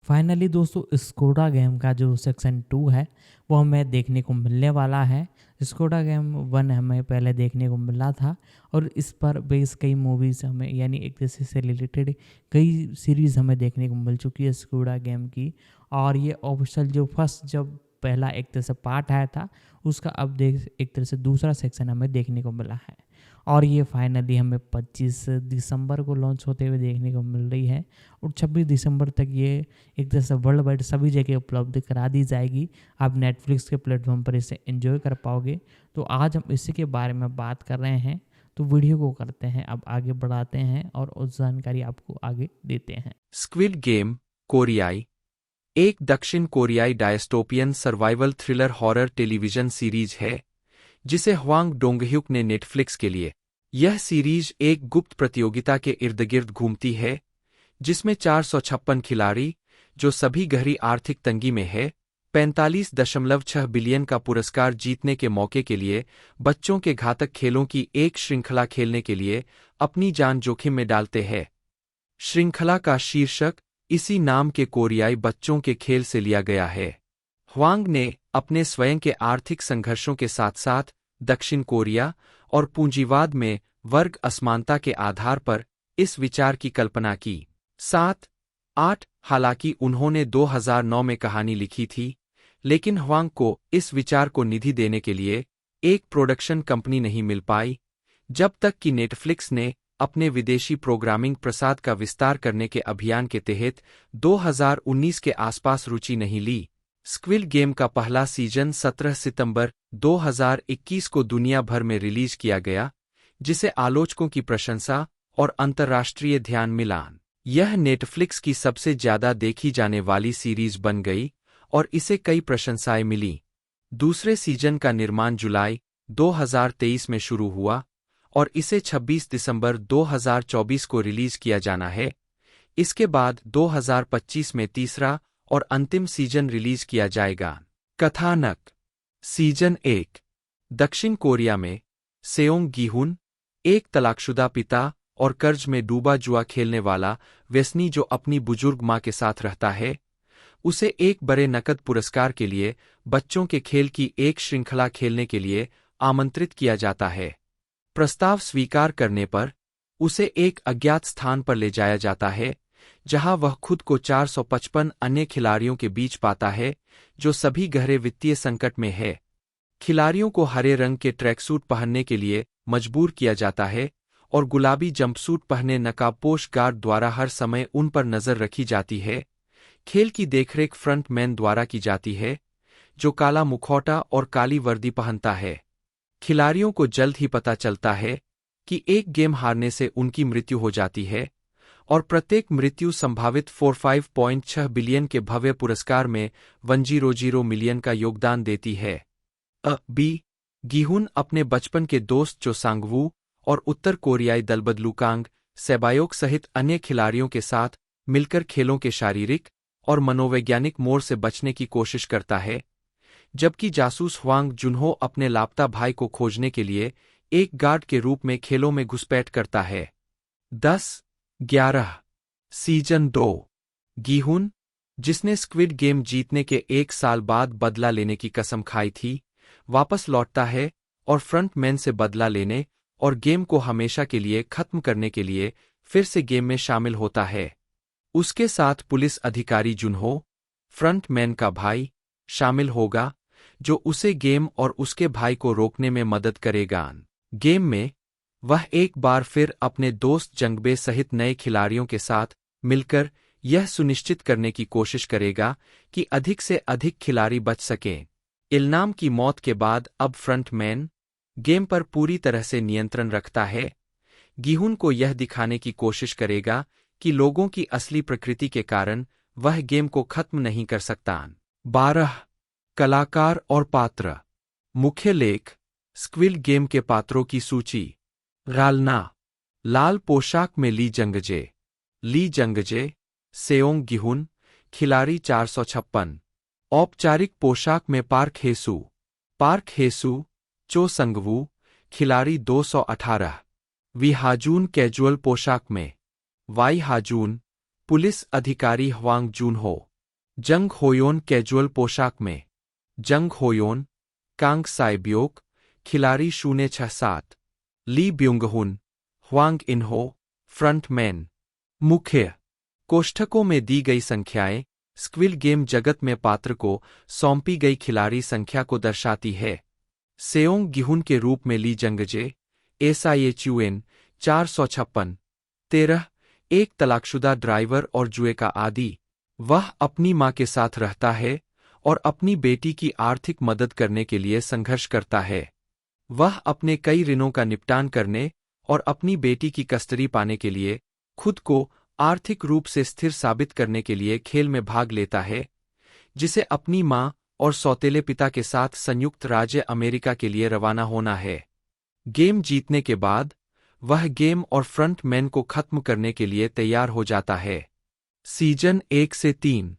Finally दोस्तों Skoda game का जो सेक्शन 2 है वो हमें देखने को मिलने वाला है। स्कोडा गेम 1 हमें पहले देखने को मिला था और इस पर बेस कई मूवीज़ हमें यानी एक दूसरे से रिलेटेड कई सीरीज़ हमें देखने को मिल चुकी है स्कोडा गेम की। और ये ऑफिशियल जो फर्स्ट जब पहला एक तरह से पार्ट आया था उसका अब देख एक तरह से दूसरा सेक्शन हमें देखने को मिला है। और ये फाइनली हमें 25 दिसंबर को लॉन्च होते हुए देखने को मिल रही है और 26 दिसंबर तक ये एक तरह से वर्ल्ड वाइड सभी जगह उपलब्ध करा दी जाएगी। आप नेटफ्लिक्स के प्लेटफॉर्म पर इसे एंजॉय कर पाओगे। तो आज हम इसी के बारे में बात कर रहे हैं, तो वीडियो को करते हैं अब आगे बढ़ाते हैं और उस जानकारी आपको आगे देते हैं। स्क्विड गेम कोरियाई एक दक्षिण कोरियाई dystopian survival thriller horror television series है जिसे ह्वांग डोंगह्युक ने नेटफ्लिक्स के लिए। यह सीरीज एक गुप्त प्रतियोगिता के इर्दगिर्द घूमती है जिसमें 456 खिलाड़ी जो सभी गहरी आर्थिक तंगी में है 45.6 बिलियन का पुरस्कार जीतने के मौके के लिए बच्चों के घातक खेलों की एक श्रृंखला खेलने के लिए अपनी जान जोखिम में डालते हैं। श्रृंखला का शीर्षक इसी नाम के कोरियाई बच्चों के खेल से लिया गया है। ह्वांग ने अपने स्वयं के आर्थिक संघर्षों के साथ साथ दक्षिण कोरिया और पूंजीवाद में वर्ग असमानता के आधार पर इस विचार की कल्पना की। 7-8 हालांकि उन्होंने 2009 में कहानी लिखी थी, लेकिन ह्वांग को इस विचार को निधि देने के लिए एक प्रोडक्शन कंपनी नहीं मिल पाई जब तक कि नेटफ्लिक्स ने अपने विदेशी प्रोग्रामिंग प्रसाद का विस्तार करने के अभियान के तहत 2019 के आसपास रुचि नहीं ली। स्क्विड गेम का पहला सीजन 17 सितंबर 2021 को दुनिया भर में रिलीज किया गया, जिसे आलोचकों की प्रशंसा और अंतर्राष्ट्रीय ध्यान मिला। यह नेटफ्लिक्स की सबसे ज्यादा देखी जाने वाली सीरीज बन गई और इसे कई प्रशंसाएं मिली। दूसरे सीजन का निर्माण जुलाई 2023 में शुरू हुआ और इसे 26 दिसंबर 2024 को रिलीज किया जाना है। इसके बाद 2025 में तीसरा और अंतिम सीजन रिलीज किया जाएगा। कथानक सीजन 1 दक्षिण कोरिया में सेओंग गिहुन एक तलाकशुदा पिता और कर्ज में डूबा जुआ खेलने वाला व्यसनी जो अपनी बुजुर्ग मां के साथ रहता है, उसे एक बड़े नकद पुरस्कार के लिए बच्चों के खेल की एक श्रृंखला खेलने के लिए आमंत्रित किया जाता है। प्रस्ताव स्वीकार करने पर उसे एक अज्ञात स्थान पर ले जाया जाता है जहां वह खुद को 455 अन्य खिलाड़ियों के बीच पाता है जो सभी गहरे वित्तीय संकट में है। खिलाड़ियों को हरे रंग के ट्रैकसूट पहनने के लिए मजबूर किया जाता है और गुलाबी जंपसूट पहने नकाबपोश गार्ड द्वारा हर समय उन पर नजर रखी जाती है। खेल की देखरेख फ्रंट मैन द्वारा की जाती है जो काला मुखौटा और काली वर्दी पहनता है। खिलाड़ियों को जल्द ही पता चलता है कि एक गेम हारने से उनकी मृत्यु हो जाती है और प्रत्येक मृत्यु संभावित 45.6 बिलियन के भव्य पुरस्कार में 100 मिलियन का योगदान देती है। बी गिहुन अपने बचपन के दोस्त जो सांगवू और उत्तर कोरियाई दलबदलुकांग सेबायोक सहित अन्य खिलाड़ियों के साथ मिलकर खेलों के शारीरिक और मनोवैज्ञानिक मोड़ से बचने की कोशिश करता है, जबकि जासूस ह्वांग जुन्हो अपने लापता भाई को खोजने के लिए एक गार्ड के रूप में खेलों में घुसपैठ करता है। 10-11 सीजन 2 गिहुन, जिसने स्क्विड गेम जीतने के एक साल बाद बदला लेने की कसम खाई थी, वापस लौटता है और फ्रंट मैन से बदला लेने और गेम को हमेशा के लिए खत्म करने के लिए फिर से गेम में शामिल होता है। उसके साथ पुलिस अधिकारी जुन्हो, फ्रंट मैन का भाई, शामिल होगा जो उसे गेम और उसके भाई को रोकने में मदद करेगा। गेम में वह एक बार फिर अपने दोस्त जंगबे सहित नए खिलाड़ियों के साथ मिलकर यह सुनिश्चित करने की कोशिश करेगा कि अधिक से अधिक खिलाड़ी बच सकें। इल्नाम की मौत के बाद अब फ्रंट मैन गेम पर पूरी तरह से नियंत्रण रखता है। गिहुन को यह दिखाने की कोशिश करेगा कि लोगों की असली प्रकृति के कारण वह गेम को खत्म नहीं कर सकता। 12 कलाकार और पात्र। मुख्य लेख स्क्विड गेम के पात्रों की सूची। गालना लाल पोशाक में ली जंगजे सेओंग गिहुन, खिलाड़ी 456। औपचारिक पोशाक में पार्क हेसु चो संगवू, खिलाड़ी 218। वी हाजून कैजुअल पोशाक में वाई हाजून, पुलिस अधिकारी ह्वांग जुन्हो। जंग होयोन कैजुअल पोशाक में। जंग होयोन, कांग साइब्योक, खिलाड़ी 067, ली ब्युंगहुन, ह्वांग इनहो, फ्रंटमैन। मुख्य कोष्ठकों में दी गई संख्याएं स्क्विल गेम जगत में पात्र को सौंपी गई खिलाड़ी संख्या को दर्शाती है। सेओंग गिहुन के रूप में ली जंगजे, एसआईएचयूएन 456, 13, एक तलाकशुदा ड्राइवर और जुए का आदी। वह अपनी मां के साथ रहता है और अपनी बेटी की आर्थिक मदद करने के लिए संघर्ष करता है। वह अपने कई ऋणों का निपटान करने और अपनी बेटी की कस्टडी पाने के लिए खुद को आर्थिक रूप से स्थिर साबित करने के लिए खेल में भाग लेता है, जिसे अपनी मां और सौतेले पिता के साथ संयुक्त राज्य अमेरिका के लिए रवाना होना है। गेम जीतने के बाद वह गेम और फ्रंट मैन को खत्म करने के लिए तैयार हो जाता है। सीजन 1 से 3।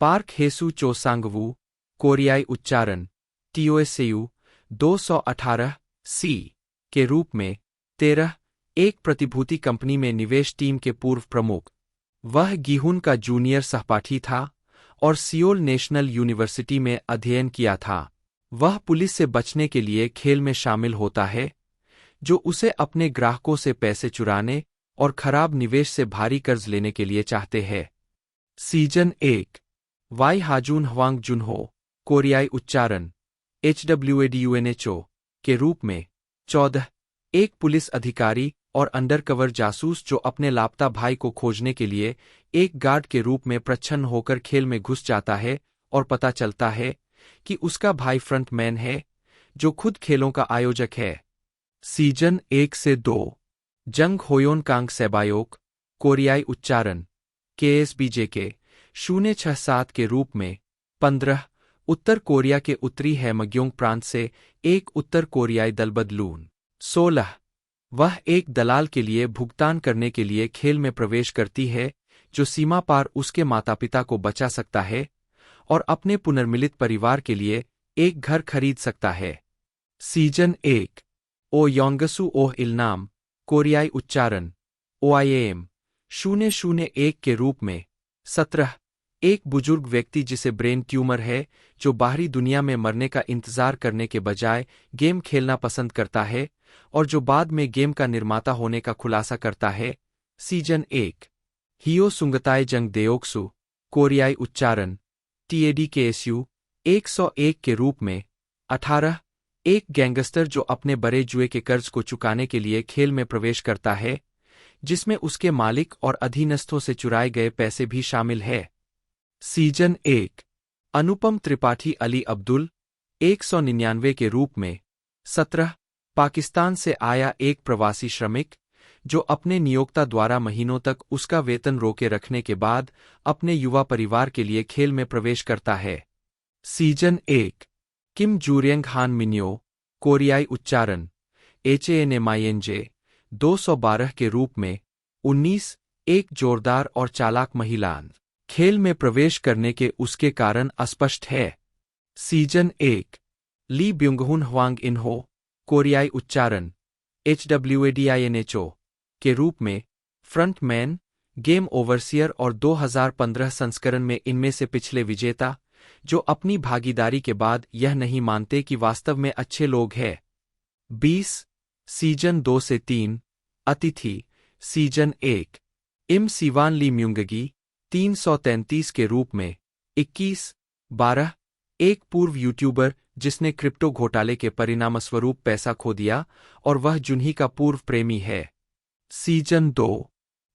पार्क हेसु चोसांगवू, कोरियाई उच्चारण TOSU 218 C के रूप में 13, एक प्रतिभूति कंपनी में निवेश टीम के पूर्व प्रमुख। वह गिहुन का जूनियर सहपाठी था और सियोल नेशनल यूनिवर्सिटी में अध्ययन किया था। वह पुलिस से बचने के लिए खेल में शामिल होता है, जो उसे अपने ग्राहकों से पैसे चुराने और खराब निवेश से भारी कर्ज लेने के लिए चाहते हैं। सीजन 1। वाई हाजून ह्वांग जुनहो, कोरियाई उच्चारण HWADUNHO के रूप में 14, एक पुलिस अधिकारी और अंडरकवर जासूस जो अपने लापता भाई को खोजने के लिए एक गार्ड के रूप में प्रच्छन्न होकर खेल में घुस जाता है और पता चलता है कि उसका भाई फ्रंटमैन है, जो खुद खेलों का आयोजक है। सीजन 1 से 2। जंग होयोन कांग सेबायोक, कोरियाई उच्चारण KSBJK 067 के रूप में 15, उत्तर कोरिया के उत्तरी हैमग्योंग प्रांत से एक उत्तर कोरियाई दलबदलून। 16, वह एक दलाल के लिए भुगतान करने के लिए खेल में प्रवेश करती है, जो सीमा पार उसके माता पिता को बचा सकता है और अपने पुनर्मिलित परिवार के लिए एक घर खरीद सकता है। सीजन 1। ओ योंगसु ओह इलनाम, कोरियाई उच्चारण OIAM 001 के रूप में 17, एक बुजुर्ग व्यक्ति जिसे ब्रेन ट्यूमर है, जो बाहरी दुनिया में मरने का इंतजार करने के बजाय गेम खेलना पसंद करता है और जो बाद में गेम का निर्माता होने का खुलासा करता है। सीजन 1। हियो सुंगताई जंग देओक्सु, कोरियाई उच्चारण TADKSU 101 के रूप में 18, एक गैंगस्टर जो अपने बड़े जुए के कर्ज को चुकाने के लिए खेल में प्रवेश करता है, जिसमें उसके मालिक और अधीनस्थों से चुराए गए पैसे भी शामिल है। सीजन 1। अनुपम त्रिपाठी अली अब्दुल 199 के रूप में 17, पाकिस्तान से आया एक प्रवासी श्रमिक, जो अपने नियोक्ता द्वारा महीनों तक उसका वेतन रोके रखने के बाद अपने युवा परिवार के लिए खेल में प्रवेश करता है। सीजन 1। किम जूरियंग हान मिन्यो, कोरियाई उच्चारण HANMINJ 212 के रूप में 19, एक जोरदार और चालाक महिला। खेल में प्रवेश करने के उसके कारण अस्पष्ट है। सीजन 1। ली ब्युंगहुन ह्वांग इनहो, कोरियाई उच्चारण HWADINHO के रूप में फ्रंटमैन, गेम ओवरसियर और 2015 संस्करण में इनमें से पिछले विजेता, जो अपनी भागीदारी के बाद यह नहीं मानते कि वास्तव में अच्छे लोग हैं। 20। सीजन 2 से 3। अतिथि सीजन 1। इम सिवान ली म्युंगगी 333 के रूप में 21, 12, एक पूर्व यूट्यूबर जिसने क्रिप्टो घोटाले के परिणामस्वरूप पैसा खो दिया और वह जुन्ही का पूर्व प्रेमी है। सीजन 2।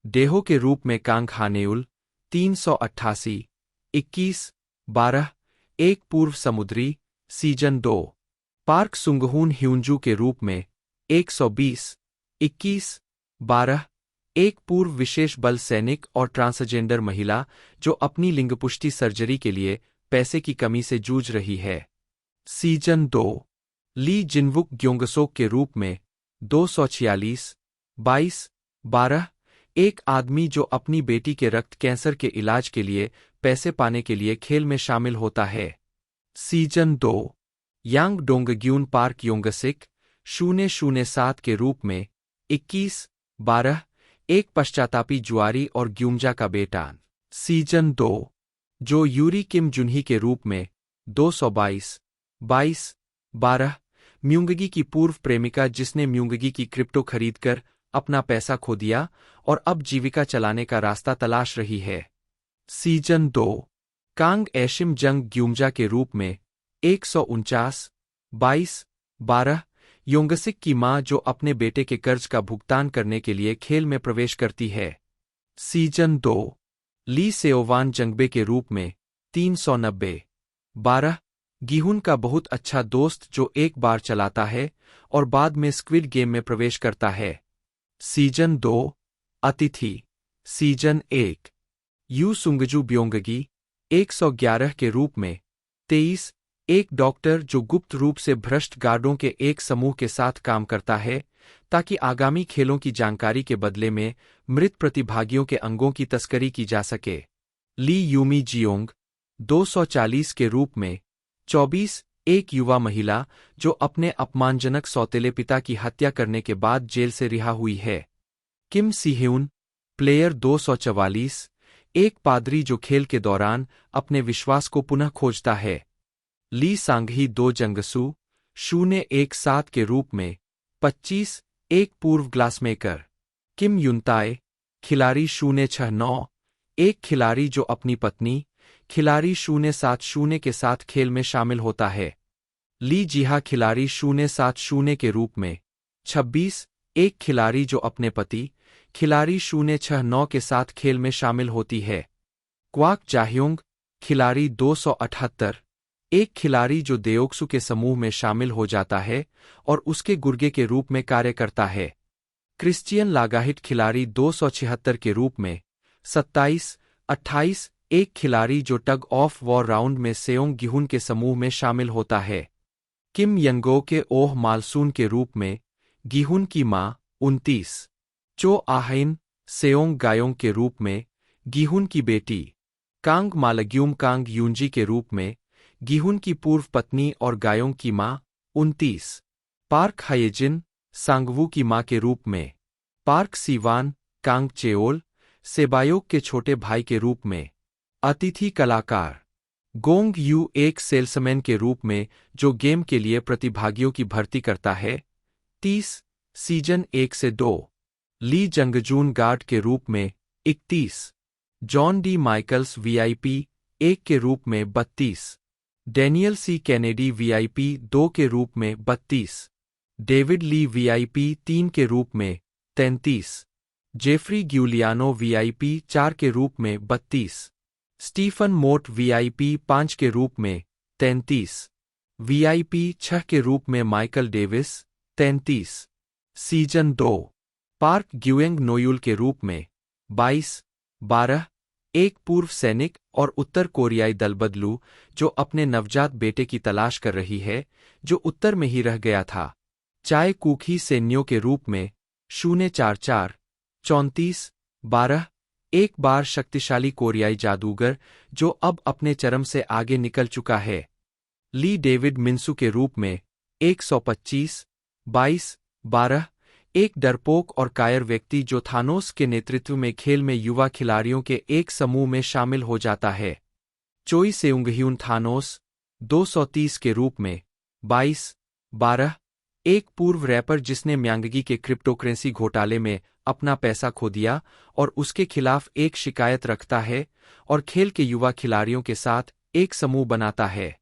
डेहो के रूप में कांग हानेउल 388, 21, 12, एक पूर्व समुद्री। सीजन 2। पार्क सुंगहून ह्यूंजू के रूप में 120, 21, 12, एक पूर्व विशेष बल सैनिक और ट्रांसजेंडर महिला जो अपनी लिंगपुष्टि सर्जरी के लिए पैसे की कमी से जूझ रही है। सीजन 2। ली जिनवुक ग्योंगसोक के रूप में 246, 22, 12, एक आदमी जो अपनी बेटी के रक्त कैंसर के इलाज के लिए पैसे पाने के लिए खेल में शामिल होता है। सीजन 2। यांग डोंगग्यून पार्क योंगसिक 007 के रूप में 21, 12, एक पश्चातापी जुआरी और ग्यूमजा का बेटा। सीजन 2। जो यूरी किम जुनही के रूप में 222-12 म्यूंगगी की पूर्व प्रेमिका जिसने म्यूंगगी की क्रिप्टो खरीदकर अपना पैसा खो दिया और अब जीविका चलाने का रास्ता तलाश रही है। सीजन 2 कांग एशिम जंग ग्यूमजा के रूप में 149-22 योंगसिक की मां जो अपने बेटे के कर्ज का भुगतान करने के लिए खेल में प्रवेश करती है। सीजन 2 ली सेओवान जंगबे के रूप में 390-12 गीहुन का बहुत अच्छा दोस्त जो एक बार चलाता है और बाद में स्क्विड गेम में प्रवेश करता है। सीजन 2 अतिथि सीजन 1 यू सुंगजू ब्योंगगी 111 के रूप में 23 एक डॉक्टर जो गुप्त रूप से भ्रष्ट गार्डों के एक समूह के साथ काम करता है ताकि आगामी खेलों की जानकारी के बदले में मृत प्रतिभागियों के अंगों की तस्करी की जा सके। ली यूमी जियोंग 240 के रूप में 24 एक युवा महिला जो अपने अपमानजनक सौतेले पिता की हत्या करने के बाद जेल से रिहा हुई है। किम सीह्यून प्लेयर 244 एक पादरी जो खेल के दौरान अपने विश्वास को पुनः खोजता है। ली सांगही 2 जंगसू 017 के रूप में 25 एक पूर्व ग्लासमेकर। किम युनताए खिलाड़ी 069 एक खिलाड़ी जो अपनी पत्नी खिलाड़ी 070 के साथ खेल में शामिल होता है। ली जिहा खिलाड़ी 070 के रूप में 26 एक खिलाड़ी जो अपने पति खिलाड़ी 069 के साथ खेल में शामिल होती है। क्वाक जाह्योंग खिलाड़ी 278 एक खिलाड़ी जो देओक्सु के समूह में शामिल हो जाता है और उसके गुर्गे के रूप में कार्य करता है। क्रिश्चियन लागाहिट खिलाड़ी 276 के रूप में 27-28 एक खिलाड़ी जो टग ऑफ वॉर राउंड में सेओंग गिहुन के समूह में शामिल होता है। किम यंगो के ओह मालसून के रूप में गिहुन की मां 29 चो आहेन सेओंग गायोंग के रूप में गिहुन की बेटी कांग मालग्यूम कांग यूंजी के रूप में गिहुन की पूर्व पत्नी और गायोंग की मां 29 पार्क हायेजिन सांगवू की मां के रूप में पार्क सीवान कांग चेओल सेबायोक के छोटे भाई के रूप में अतिथि कलाकार गोंग यू एक सेल्समैन के रूप में जो गेम के लिए प्रतिभागियों की भर्ती करता है। 30 सीजन 1 से 2 ली जंगजून गार्ड के रूप में 31 जॉन डी माइकल्स वीआईपी 1 के रूप में 32 डैनियल सी कैनेडी वीआईपी 2 के रूप में 32 डेविड ली वीआईपी 3 के रूप में 33 जेफरी ग्यूलियानो वीआईपी 4 के रूप में 32 स्टीफन मोट वीआईपी 5 के रूप में 33 वीआईपी 6 के रूप में माइकल डेविस 33 सीजन 2 पार्क ग्यूएंग नोयुल के रूप में 22-12 एक पूर्व सैनिक और उत्तर कोरियाई दलबदलू जो अपने नवजात बेटे की तलाश कर रही है जो उत्तर में ही रह गया था। चाय कुकी सैन्यों के रूप में 044 34-12 एक बार शक्तिशाली कोरियाई जादूगर जो अब अपने चरम से आगे निकल चुका है। ली डेविड मिन्सू के रूप में 125-22-12 एक डरपोक और कायर व्यक्ति जो थानोस के नेतृत्व में खेल में युवा खिलाड़ियों के एक समूह में शामिल हो जाता है। चोई सेउंगह्यून थानोस 230 के रूप में 22-12 एक पूर्व रैपर जिसने म्यांगगी के क्रिप्टोकरेंसी घोटाले में अपना पैसा खो दिया और उसके खिलाफ एक शिकायत रखता है और खेल के युवा खिलाड़ियों के साथ एक समूह बनाता है।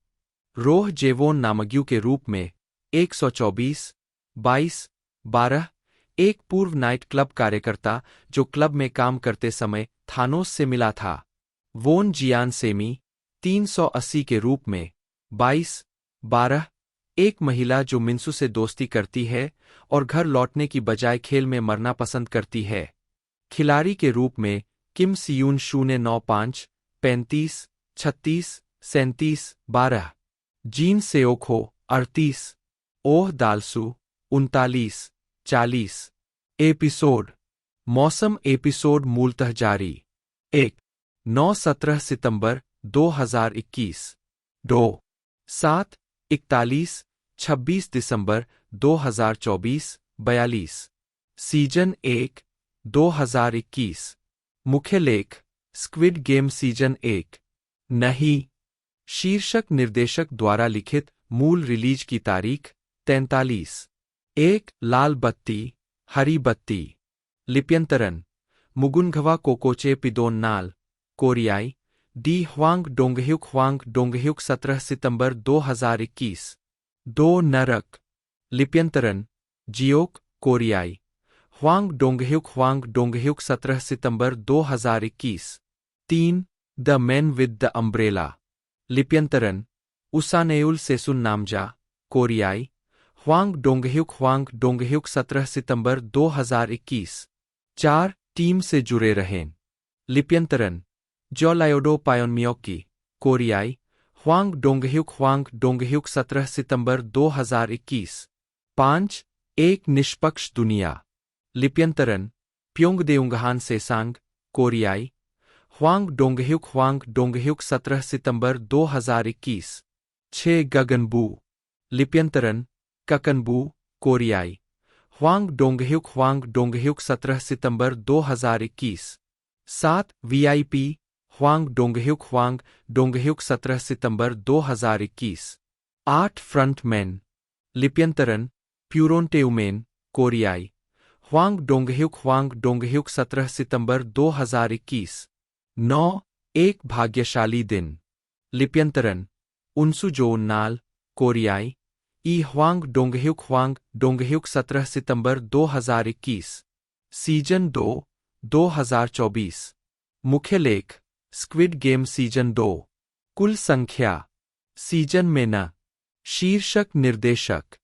रोह जेवोन नामग्यू के रूप में 124-22-12 एक पूर्व नाइट क्लब कार्यकर्ता जो क्लब में काम करते समय थानोस से मिला था। वोन जियान सेमी 380 के रूप में 22-12 एक महिला जो मिन्सू से दोस्ती करती है और घर लौटने की बजाय खेल में मरना पसंद करती है। खिलाड़ी के रूप में किम सियून 095 35 36 37 12 जीन सेओखो 38 ओह दालसू 39 40 एपिसोड मौसम एपिसोड मूलतः जारी 1 9-17 सितंबर 2021 2 7 41 26 दिसंबर 2024 42 सीजन 1 2021 मुख्य लेख स्क्विड गेम सीजन 1 नहीं। शीर्षक निर्देशक द्वारा लिखित, मूल रिलीज की तारीख 43। 1 लाल बत्ती हरी बत्ती। लिप्यंतरन मुगुनघवा कोकोचे पिदोन्नाल, कोरियाई, डी ह्वांग डोंगह्युक 17 सितंबर 2021। 2 नरक। लिप्यंतरन जियोक, कोरियाई, ह्वांग डोंगह्युक 17 सितंबर 2021। 3 the man with the umbrella. लिप्यंतरन उसानेउल सेसुन नामजा, कोरियाई, ह्वांग डोंगह्युक 17 सितंबर 2021। 4 टीम से जुड़े रहें। लिप्यंतरन जो लायोडो पायोनमियोकी, कोरियाई, ह्वांग डोंगह्युक 17 सितंबर 2021। 5 एक निष्पक्ष दुनिया। लिप्यंतरन प्योंगदेउंगहान सेसांग, कोरियाई, ह्वांग डोंगह्युक 17 सितंबर 2021। 6 गगनबू। लिप्यंतरन ककनबू, कोरियाई, ह्वांग डोंगह्युक 17 सितंबर 2021। 7 वीआईपी, ह्वांग डोंगह्युक 17 सितंबर 2021। 8 फ्रंटमैन। लिप्यंतरन प्यूरोनटेउमेन, कोरियाई, ह्वांग डोंगह्युक 17 सितंबर 2021। 9 एक भाग्यशाली दिन। लिप्यंतरन उनसुजोन्नाल, कोरियाई, ई ह्वांग डोंगह्युक 17 सितंबर 2021। सीजन 2 2024। मुख्य लेख स्क्विड गेम सीजन 2। कुल संख्या सीजन में न। शीर्षक निर्देशक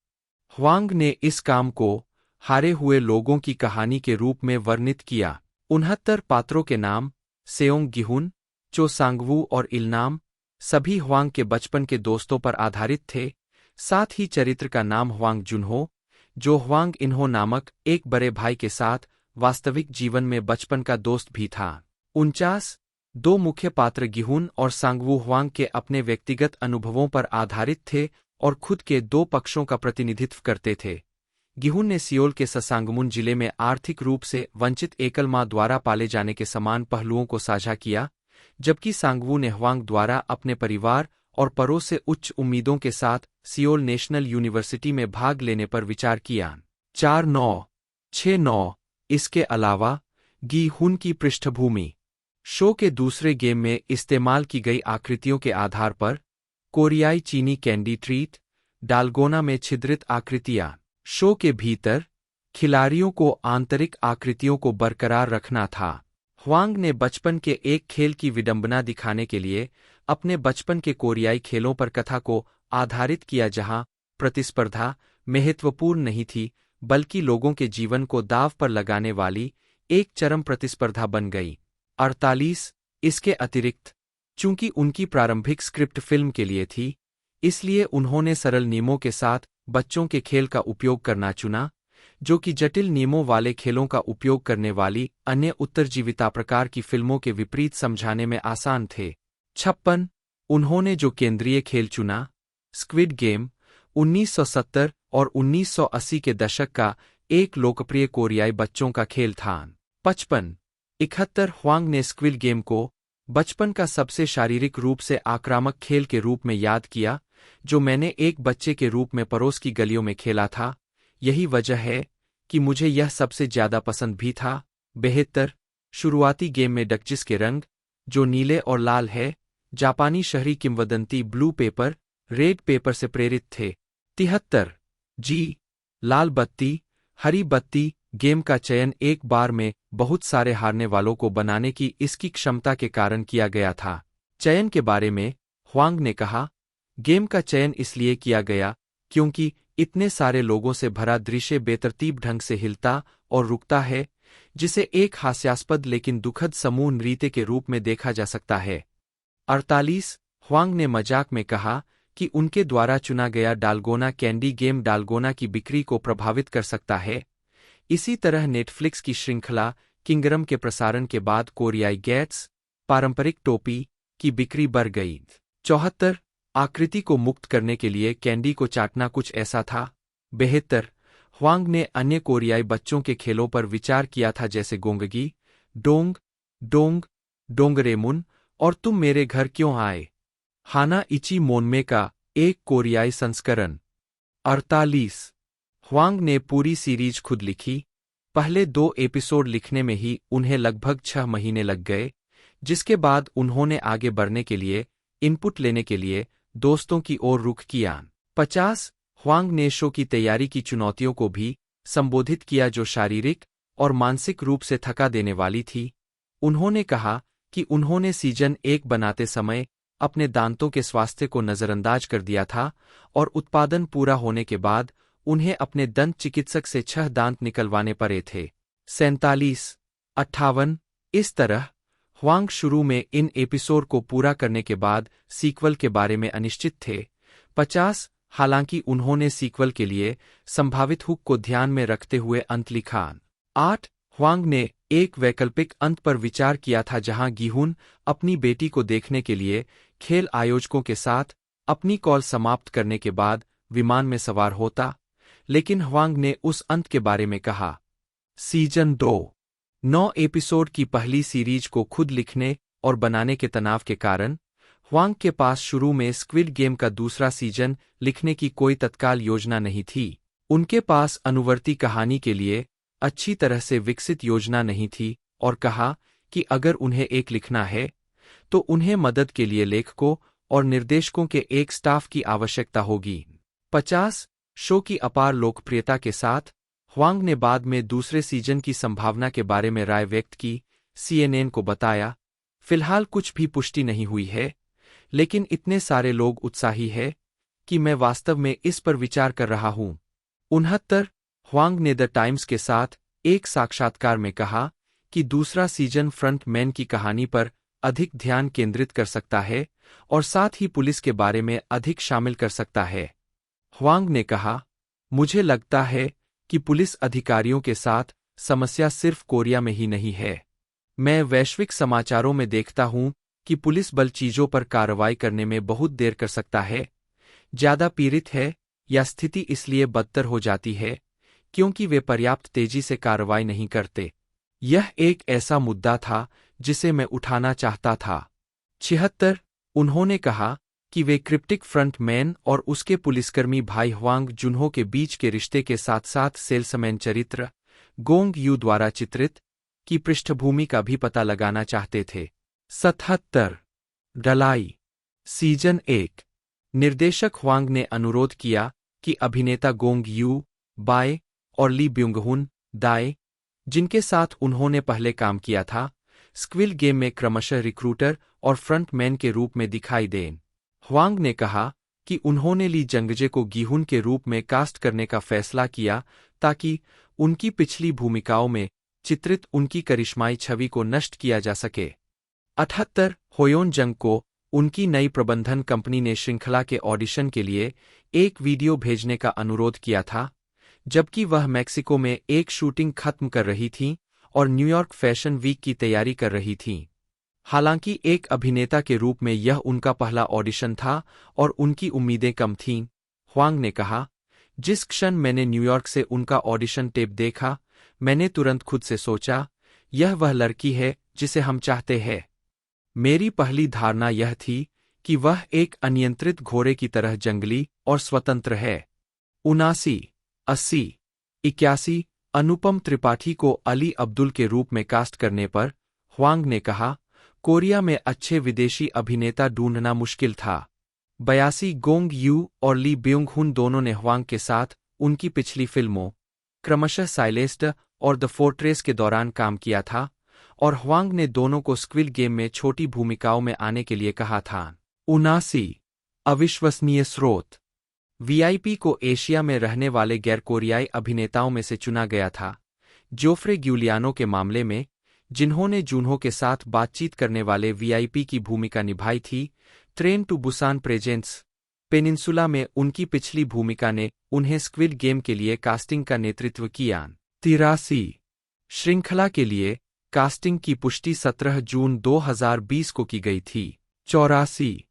ह्वांग ने इस काम को हारे हुए लोगों की कहानी के रूप में वर्णित किया। 69 पात्रों के नाम सेओंग गिहुन, चो सांगवू और इलनाम सभी ह्वांग के बचपन के दोस्तों पर आधारित थे। साथ ही चरित्र का नाम ह्वांग जुनहो, जो ह्वांग इन्हो नामक एक बड़े भाई के साथ वास्तविक जीवन में बचपन का दोस्त भी था। 49 दो मुख्य पात्र गिहुन और सांगवू ह्वांग के अपने व्यक्तिगत अनुभवों पर आधारित थे और खुद के दो पक्षों का प्रतिनिधित्व करते थे। गिहुन ने सियोल के ससांगमुन जिले में आर्थिक रूप से वंचित एकल मां द्वारा पाले जाने के समान पहलुओं को साझा किया, जबकि सांगवू ने ह्वांग द्वारा अपने परिवार और परों से उच्च उम्मीदों के साथ सियोल नेशनल यूनिवर्सिटी में भाग लेने पर विचार किया। 4-9-6-9 इसके अलावा गी हुन की पृष्ठभूमि शो के दूसरे गेम में इस्तेमाल की गई आकृतियों के आधार पर कोरियाई चीनी कैंडी ट्रीट, डालगोना में छिद्रित आकृतियां। शो के भीतर खिलाड़ियों को आंतरिक आकृतियों को बरकरार रखना था। ह्वांग ने बचपन के एक खेल की विडंबना दिखाने के लिए अपने बचपन के कोरियाई खेलों पर कथा को आधारित किया, जहां प्रतिस्पर्धा महत्वपूर्ण नहीं थी बल्कि लोगों के जीवन को दांव पर लगाने वाली एक चरम प्रतिस्पर्धा बन गई। 48 इसके अतिरिक्त, चूंकि उनकी प्रारंभिक स्क्रिप्ट फिल्म के लिए थी, इसलिए उन्होंने सरल नियमों के साथ बच्चों के खेल का उपयोग करना चुना, जो कि जटिल नियमों वाले खेलों का उपयोग करने वाली अन्य उत्तरजीविता प्रकार की फिल्मों के विपरीत समझाने में आसान थे। 56 उन्होंने जो केंद्रीय खेल चुना, स्क्विड गेम, 1970 और 1980 के दशक का एक लोकप्रिय कोरियाई बच्चों का खेल था। 55-71 ह्वांग ने स्क्विड गेम को बचपन का सबसे शारीरिक रूप से आक्रामक खेल के रूप में याद किया, जो मैंने एक बच्चे के रूप में पड़ोस की गलियों में खेला था। यही वजह है कि मुझे यह सबसे ज्यादा पसंद भी था। 72 शुरुआती गेम में डकजिस के रंग, जो नीले और लाल है, जापानी शहरी किंवदंती ब्लू पेपर, रेड पेपर से प्रेरित थे। 73 जी लाल बत्ती हरी बत्ती गेम का चयन एक बार में बहुत सारे हारने वालों को बनाने की इसकी क्षमता के कारण किया गया था। चयन के बारे में ह्वांग ने कहा, गेम का चयन इसलिए किया गया क्योंकि इतने सारे लोगों से भरा दृश्य बेतरतीब ढंग से हिलता और रुकता है, जिसे एक हास्यास्पद लेकिन दुखद समूह नृत्य के रूप में देखा जा सकता है। 48 ह्वांग ने मजाक में कहा कि उनके द्वारा चुना गया डालगोना कैंडी गेम डालगोना की बिक्री को प्रभावित कर सकता है। इसी तरह नेटफ्लिक्स की श्रृंखला किंगडम के प्रसारण के बाद कोरियाई गैट्स पारंपरिक टोपी की बिक्री बढ़ गई। 74 आकृति को मुक्त करने के लिए कैंडी को चाटना कुछ ऐसा था। 72 ह्वांग ने अन्य कोरियाई बच्चों के खेलों पर विचार किया था, जैसे गोंगगी, डोंग, डोंगरेमुन, और तुम मेरे घर क्यों आए? हाना इची मोनमे का एक कोरियाई संस्करण। 48। ह्वांग ने पूरी सीरीज खुद लिखी। पहले 2 एपिसोड लिखने में ही उन्हें लगभग 6 महीने लग गए, जिसके बाद उन्होंने आगे बढ़ने के लिए, इनपुट लेने के लिए दोस्तों की ओर रुख किया। 50। ह्वांग ने शो की तैयारी की चुनौतियों को भी संबोधित किया जो शारीरिक और मानसिक रूप से थका देने वाली थी। उन्होंने कहा कि उन्होंने सीजन 1 बनाते समय अपने दांतों के स्वास्थ्य को नज़रअंदाज कर दिया था और उत्पादन पूरा होने के बाद उन्हें अपने दंत चिकित्सक से 6 दांत निकलवाने पड़े थे। 47। 58। इस तरह ह्वांग शुरू में इन एपिसोड को पूरा करने के बाद सीक्वल के बारे में अनिश्चित थे। 50। हालांकि उन्होंने सीक्वल के लिए संभावित हुक को ध्यान में रखते हुए अंत लिखा। 8। ह्वांग ने एक वैकल्पिक अंत पर विचार किया था जहां गीहुन अपनी बेटी को देखने के लिए खेल आयोजकों के साथ अपनी कॉल समाप्त करने के बाद विमान में सवार होता, लेकिन ह्वांग ने उस अंत के बारे में कहा। सीजन 2। 9 एपिसोड की पहली सीरीज को खुद लिखने और बनाने के तनाव के कारण ह्वांग के पास शुरू में स्क्विड गेम का दूसरा सीजन लिखने की कोई तत्काल योजना नहीं थी। उनके पास अनुवर्ती कहानी के लिए अच्छी तरह से विकसित योजना नहीं थी और कहा कि अगर उन्हें एक लिखना है तो उन्हें मदद के लिए लेखकों और निर्देशकों के एक स्टाफ की आवश्यकता होगी। 50। शो की अपार लोकप्रियता के साथ ह्वांग ने बाद में दूसरे सीजन की संभावना के बारे में राय व्यक्त की। CNN को बताया, फिलहाल कुछ भी पुष्टि नहीं हुई है, लेकिन इतने सारे लोग उत्साही हैं कि मैं वास्तव में इस पर विचार कर रहा हूं। 69। ह्वांग ने द टाइम्स के साथ एक साक्षात्कार में कहा कि दूसरा सीजन फ्रंट मैन की कहानी पर अधिक ध्यान केंद्रित कर सकता है और साथ ही पुलिस के बारे में अधिक शामिल कर सकता है। ह्वांग ने कहा, मुझे लगता है कि पुलिस अधिकारियों के साथ समस्या सिर्फ कोरिया में ही नहीं है। मैं वैश्विक समाचारों में देखता हूं कि पुलिस बल चीजों पर कार्रवाई करने में बहुत देर कर सकता है, ज्यादा पीड़ित है या स्थिति इसलिए बदतर हो जाती है क्योंकि वे पर्याप्त तेजी से कार्रवाई नहीं करते। यह एक ऐसा मुद्दा था जिसे मैं उठाना चाहता था। 76। उन्होंने कहा कि वे क्रिप्टिक फ्रंट मैन और उसके पुलिसकर्मी भाई ह्वांग जुन्हो के बीच के रिश्ते के साथ साथ सेल्समैन चरित्र गोंग यू द्वारा चित्रित की पृष्ठभूमि का भी पता लगाना चाहते थे। 77। डलाई। सीजन 1। निर्देशक ह्वांग ने अनुरोध किया कि अभिनेता गोंग यू बाय और ली ब्युंगहुन दाए, जिनके साथ उन्होंने पहले काम किया था, स्क्विड गेम में क्रमशः रिक्रूटर और फ्रंटमैन के रूप में दिखाई दें। ह्वांग ने कहा कि उन्होंने ली जंगजे को गीहुन के रूप में कास्ट करने का फैसला किया ताकि उनकी पिछली भूमिकाओं में चित्रित उनकी करिश्माई छवि को नष्ट किया जा सके। 78। होयोन जंग को उनकी नई प्रबंधन कंपनी ने श्रृंखला के ऑडिशन के लिए एक वीडियो भेजने का अनुरोध किया था, जबकि वह मैक्सिको में एक शूटिंग खत्म कर रही थीं और न्यूयॉर्क फैशन वीक की तैयारी कर रही थीं। हालांकि एक अभिनेता के रूप में यह उनका पहला ऑडिशन था और उनकी उम्मीदें कम थीं। ह्वांग ने कहा, जिस क्षण मैंने न्यूयॉर्क से उनका ऑडिशन टेप देखा, मैंने तुरंत खुद से सोचा, यह वह लड़की है जिसे हम चाहते हैं। मेरी पहली धारणा यह थी कि वह एक अनियंत्रित घोड़े की तरह जंगली और स्वतंत्र है। 79, 80, 81। अनुपम त्रिपाठी को अली अब्दुल के रूप में कास्ट करने पर ह्वांग ने कहा, कोरिया में अच्छे विदेशी अभिनेता ढूंढना मुश्किल था। 82। गोंग यू और ली ब्युंग-हुन दोनों ने ह्वांग के साथ उनकी पिछली फिल्मों, क्रमशः साइलेस्ट और द फोर्ट्रेस के दौरान काम किया था, और ह्वांग ने दोनों को स्क्विड गेम में छोटी भूमिकाओं में आने के लिए कहा था। 79। अविश्वसनीय स्रोत। वीआईपी को एशिया में रहने वाले गैर कोरियाई अभिनेताओं में से चुना गया था, जोफ्रे ग्यूलियानो के मामले में, जिन्होंने जुन्हो के साथ बातचीत करने वाले वीआईपी की भूमिका निभाई थी। Train to Busan presents peninsula में उनकी पिछली भूमिका ने उन्हें स्क्विड गेम के लिए कास्टिंग का नेतृत्व किया। 83। श्रृंखला के लिए कास्टिंग की पुष्टि 17 जून 2020 को की गई थी। 84।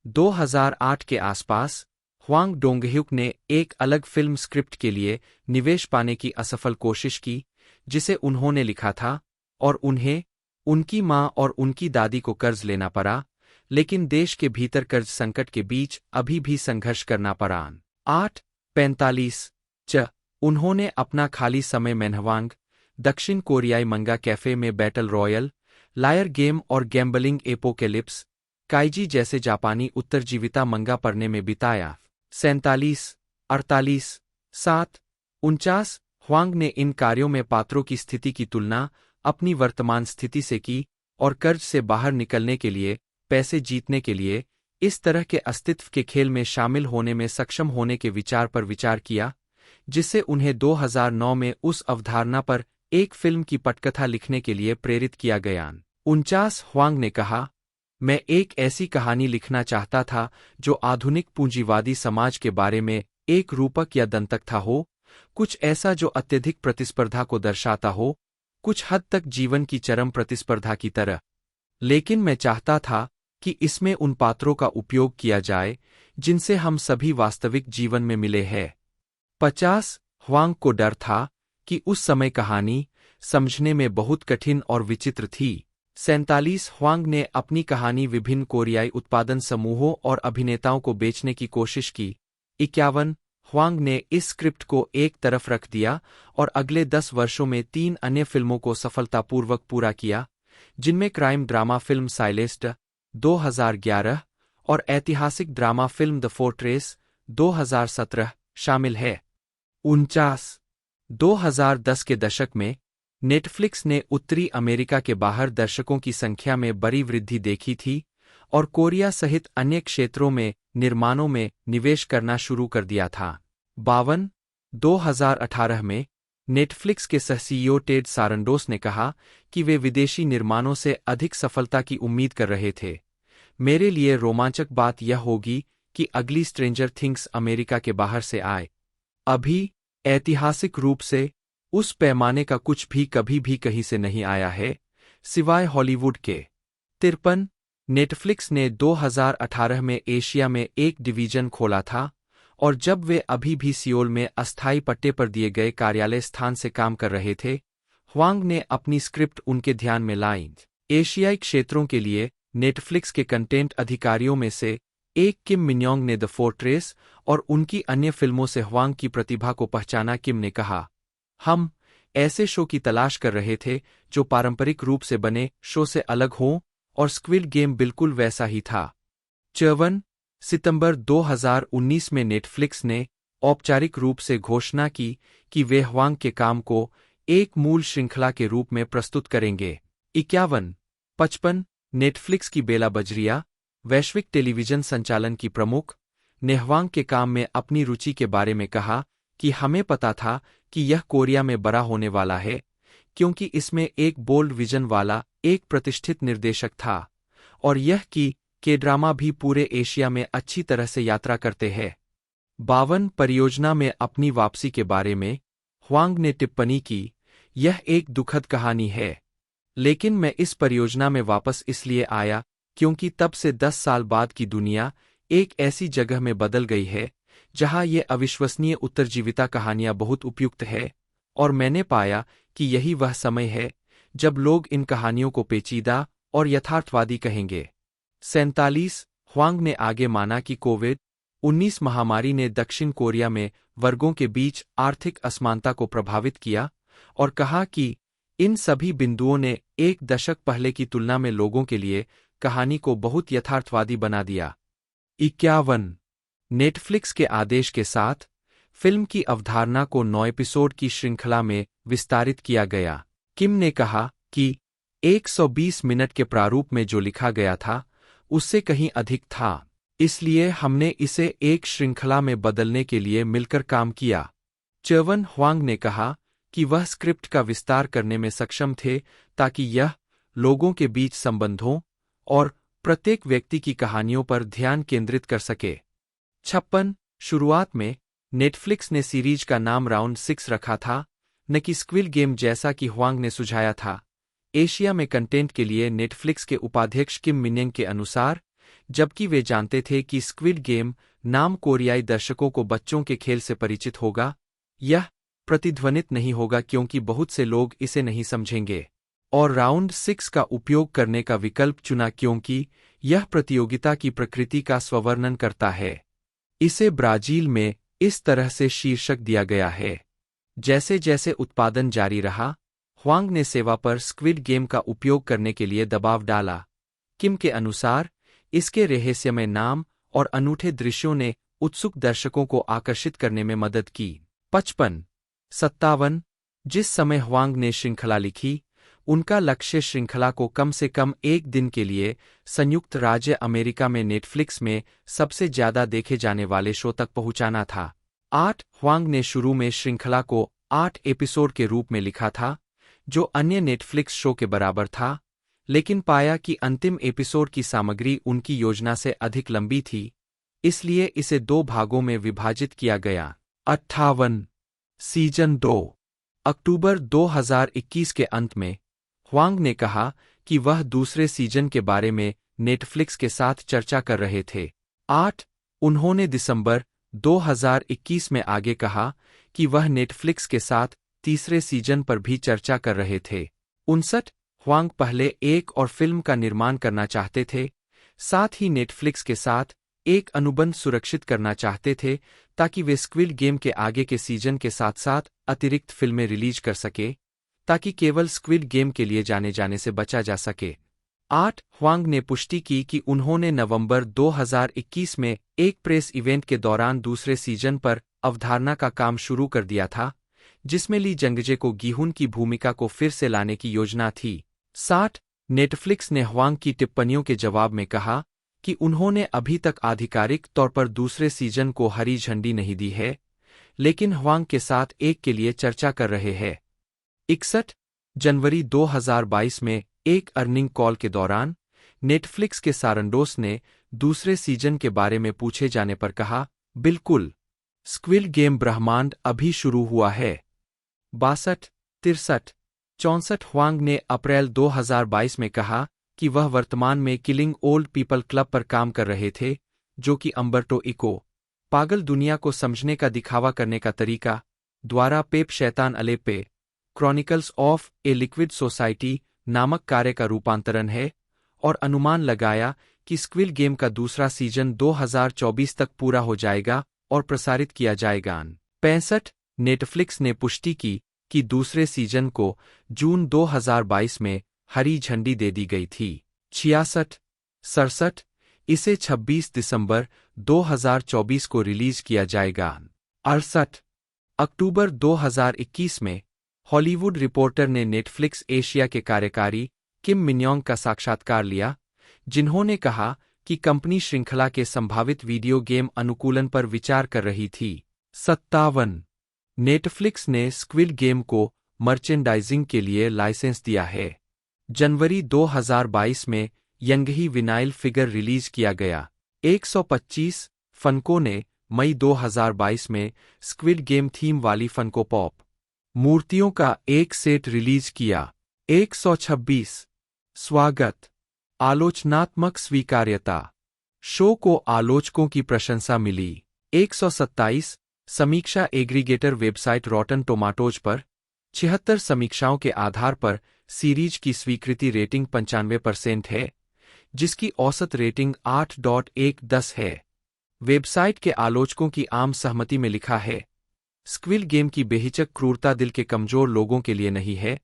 2008 के आसपास ह्वांग डोंगह्युक ने एक अलग फिल्म स्क्रिप्ट के लिए निवेश पाने की असफल कोशिश की, जिसे उन्होंने लिखा था, और उन्हें उनकी मां और उनकी दादी को कर्ज लेना पड़ा, लेकिन देश के भीतर कर्ज संकट के बीच अभी भी संघर्ष करना पड़ा। 8:45 उन्होंने अपना खाली समय मैनहवांग, दक्षिण कोरियाई मंगा कैफे में बैटल रॉयल, लायर गेम और गैम्बलिंग एपोकेलिप्स, काइजी जैसे जापानी उत्तरजीविता मंगा पढ़ने में बिताया। 47:48 7:49 ह्वांग ने इन कार्यों में पात्रों की स्थिति की तुलना अपनी वर्तमान स्थिति से की और कर्ज से बाहर निकलने के लिए, पैसे जीतने के लिए, इस तरह के अस्तित्व के खेल में शामिल होने में सक्षम होने के विचार पर विचार किया, जिससे उन्हें 2009 में उस अवधारणा पर एक फिल्म की पटकथा लिखने के लिए प्रेरित किया गया। 49 ह्वांग ने कहा, मैं एक ऐसी कहानी लिखना चाहता था जो आधुनिक पूंजीवादी समाज के बारे में एक रूपक या दंतकथा हो, कुछ ऐसा जो अत्यधिक प्रतिस्पर्धा को दर्शाता हो, कुछ हद तक जीवन की चरम प्रतिस्पर्धा की तरह। लेकिन मैं चाहता था कि इसमें उन पात्रों का उपयोग किया जाए जिनसे हम सभी वास्तविक जीवन में मिले हैं। 50 ह्वांग को डर था कि उस समय कहानी समझने में बहुत कठिन और विचित्र थी। 47 ह्वांग ने अपनी कहानी विभिन्न कोरियाई उत्पादन समूहों और अभिनेताओं को बेचने की कोशिश की। 51 ह्वांग ने इस स्क्रिप्ट को एक तरफ रख दिया और अगले 10 वर्षों में 3 अन्य फिल्मों को सफलतापूर्वक पूरा किया, जिनमें क्राइम ड्रामा फिल्म साइलेस्ट 2011 और ऐतिहासिक ड्रामा फिल्म द फोर्ट्रेस 2017 शामिल है। 49 2010 के दशक में नेटफ्लिक्स ने उत्तरी अमेरिका के बाहर दर्शकों की संख्या में बड़ी वृद्धि देखी थी और कोरिया सहित अन्य क्षेत्रों में निर्माणों में निवेश करना शुरू कर दिया था। 52 2018 में नेटफ्लिक्स के सह-सीईओ टेड सारंडोस ने कहा कि वे विदेशी निर्माणों से अधिक सफलता की उम्मीद कर रहे थे। मेरे लिए रोमांचक बात यह होगी कि अगली स्ट्रेंजर थिंग्स अमेरिका के बाहर से आए। अभी ऐतिहासिक रूप से उस पैमाने का कुछ भी कभी भी कहीं से नहीं आया है, सिवाय हॉलीवुड के। 53 नेटफ्लिक्स ने 2018 में एशिया में एक डिवीजन खोला था और जब वे अभी भी सियोल में अस्थायी पट्टे पर दिए गए कार्यालय स्थान से काम कर रहे थे, ह्वांग ने अपनी स्क्रिप्ट उनके ध्यान में लाई। एशियाई क्षेत्रों के लिए नेटफ्लिक्स के कंटेंट अधिकारियों में से एक किम मिन्योंग ने द फोर्ट्रेस और उनकी अन्य फिल्मों से ह्वांग की प्रतिभा को पहचाना। किम ने कहा, हम ऐसे शो की तलाश कर रहे थे जो पारंपरिक रूप से बने शो से अलग हों और स्क्विड गेम बिल्कुल वैसा ही था। 54 सितंबर 2019 में नेटफ्लिक्स ने औपचारिक रूप से घोषणा की कि वे ह्वांग के काम को एक मूल श्रृंखला के रूप में प्रस्तुत करेंगे। 51-55 नेटफ्लिक्स की बेला बजरिया, वैश्विक टेलीविजन संचालन की प्रमुख, ने ह्वांग के काम में अपनी रुचि के बारे में कहा कि हमें पता था कि यह कोरिया में बड़ा होने वाला है, क्योंकि इसमें एक बोल्ड विजन वाला एक प्रतिष्ठित निर्देशक था और यह कि के-ड्रामा भी पूरे एशिया में अच्छी तरह से यात्रा करते हैं। 52 परियोजना में अपनी वापसी के बारे में ह्वांग ने टिप्पणी की, यह एक दुखद कहानी है, लेकिन मैं इस परियोजना में वापस इसलिए आया क्योंकि तब से 10 साल बाद की दुनिया एक ऐसी जगह में बदल गई है जहां ये अविश्वसनीय उत्तरजीविता कहानियां बहुत उपयुक्त है और मैंने पाया कि यही वह समय है जब लोग इन कहानियों को पेचीदा और यथार्थवादी कहेंगे। 47 ह्वांग ने आगे माना कि कोविड-19 महामारी ने दक्षिण कोरिया में वर्गों के बीच आर्थिक असमानता को प्रभावित किया और कहा कि इन सभी बिंदुओं ने एक दशक पहले की तुलना में लोगों के लिए कहानी को बहुत यथार्थवादी बना दिया। 51 नेटफ्लिक्स के आदेश के साथ फिल्म की अवधारणा को 9 एपिसोड की श्रृंखला में विस्तारित किया गया। किम ने कहा कि 120 मिनट के प्रारूप में जो लिखा गया था उससे कहीं अधिक था, इसलिए हमने इसे एक श्रृंखला में बदलने के लिए मिलकर काम किया। 54 ह्वांग ने कहा कि वह स्क्रिप्ट का विस्तार करने में सक्षम थे ताकि यह लोगों के बीच संबंधों और प्रत्येक व्यक्ति की कहानियों पर ध्यान केंद्रित कर सके। 56 शुरुआत में नेटफ्लिक्स ने सीरीज का नाम राउंड 6 रखा था, न कि स्क्विड गेम जैसा कि ह्वांग ने सुझाया था। एशिया में कंटेंट के लिए नेटफ्लिक्स के उपाध्यक्ष किम मिन्योंग के अनुसार, जबकि वे जानते थे कि स्क्विड गेम नाम कोरियाई दर्शकों को बच्चों के खेल से परिचित होगा, यह प्रतिध्वनित नहीं होगा क्योंकि बहुत से लोग इसे नहीं समझेंगे। और राउंड 6 का उपयोग करने का विकल्प चुना क्योंकि यह प्रतियोगिता की प्रकृति का स्वर्णन करता है। इसे ब्राजील में इस तरह से शीर्षक दिया गया है। जैसे जैसे उत्पादन जारी रहा, ह्वांग ने सेवा पर स्क्विड गेम का उपयोग करने के लिए दबाव डाला। किम के अनुसार इसके रहस्यमय नाम और अनूठे दृश्यों ने उत्सुक दर्शकों को आकर्षित करने में मदद की। 57 जिस समय ह्वांग ने श्रृंखला लिखी, उनका लक्ष्य श्रृंखला को कम से कम एक दिन के लिए संयुक्त राज्य अमेरिका में नेटफ्लिक्स में सबसे ज्यादा देखे जाने वाले शो तक पहुंचाना था। 8 ह्वांग ने शुरू में श्रृंखला को 8 एपिसोड के रूप में लिखा था, जो अन्य नेटफ्लिक्स शो के बराबर था, लेकिन पाया कि अंतिम एपिसोड की सामग्री उनकी योजना से अधिक लंबी थी, इसलिए इसे 2 भागों में विभाजित किया गया। 58 सीजन 2 अक्टूबर 2021 के अंत में ह्वांग ने कहा कि वह दूसरे सीजन के बारे में नेटफ्लिक्स के साथ चर्चा कर रहे थे। 8 उन्होंने दिसंबर 2021 में आगे कहा कि वह नेटफ्लिक्स के साथ तीसरे सीजन पर भी चर्चा कर रहे थे। 59 ह्वांग पहले एक और फिल्म का निर्माण करना चाहते थे, साथ ही नेटफ्लिक्स के साथ एक अनुबंध सुरक्षित करना चाहते थे ताकि वे स्क्विड गेम के आगे के सीजन के साथ साथ अतिरिक्त फिल्में रिलीज कर सके, ताकि केवल स्क्विड गेम के लिए जाने से बचा जा सके। 8 ह्वांग ने पुष्टि की कि उन्होंने नवंबर 2021 में एक प्रेस इवेंट के दौरान दूसरे सीजन पर अवधारणा का काम शुरू कर दिया था, जिसमें ली जंगजे को गीहुन की भूमिका को फिर से लाने की योजना थी। 60 नेटफ्लिक्स ने ह्वांग की टिप्पणियों के जवाब में कहा कि उन्होंने अभी तक आधिकारिक तौर पर दूसरे सीजन को हरी झंडी नहीं दी है, लेकिन ह्वांग के साथ एक के लिए चर्चा कर रहे हैं। 61 जनवरी 2022 में एक अर्निंग कॉल के दौरान नेटफ्लिक्स के सारंडोस ने दूसरे सीजन के बारे में पूछे जाने पर कहा, बिल्कुल, स्क्विड गेम ब्रह्मांड अभी शुरू हुआ है। 62 63 64 ह्वांग ने अप्रैल 2022 में कहा कि वह वर्तमान में किलिंग ओल्ड पीपल क्लब पर काम कर रहे थे, जो कि अम्बर्टो इको पागल दुनिया को समझने का दिखावा करने का तरीका द्वारा पेप शैतान अलेपे chronicles of a liquid society नामक कार्य का रूपांतरण है, और अनुमान लगाया कि स्क्विड गेम का दूसरा सीजन 2024 तक पूरा हो जाएगा और प्रसारित किया जाएगा। 65 नेटफ्लिक्स ने पुष्टि की कि दूसरे सीजन को जून 2022 में हरी झंडी दे दी गई थी। 66 67 इसे 26 दिसंबर 2024 को रिलीज किया जाएगा। 68 अक्टूबर 2021 में हॉलीवुड रिपोर्टर ने नेटफ्लिक्स एशिया के कार्यकारी किम मिन्योंग का साक्षात्कार लिया, जिन्होंने कहा कि कंपनी श्रृंखला के संभावित वीडियो गेम अनुकूलन पर विचार कर रही थी। 57 नेटफ्लिक्स ने स्क्विड गेम को मर्चेंडाइजिंग के लिए लाइसेंस दिया है। जनवरी 2022 में यंगही विनाइल फिगर रिलीज किया गया। 125 फनको ने मई 2022 में स्क्विड गेम थीम वाली फनको पॉप मूर्तियों का एक सेट रिलीज किया। 126 स्वागत आलोचनात्मक स्वीकार्यता, शो को आलोचकों की प्रशंसा मिली। 127 समीक्षा एग्रीगेटर वेबसाइट रॉटन टोमाटोज पर 76 समीक्षाओं के आधार पर सीरीज की स्वीकृति रेटिंग 95% है, जिसकी औसत रेटिंग 8.110 है। वेबसाइट के आलोचकों की आम सहमति में लिखा है, स्क्विड गेम की बेहिचक क्रूरता दिल के कमजोर लोगों के लिए नहीं है,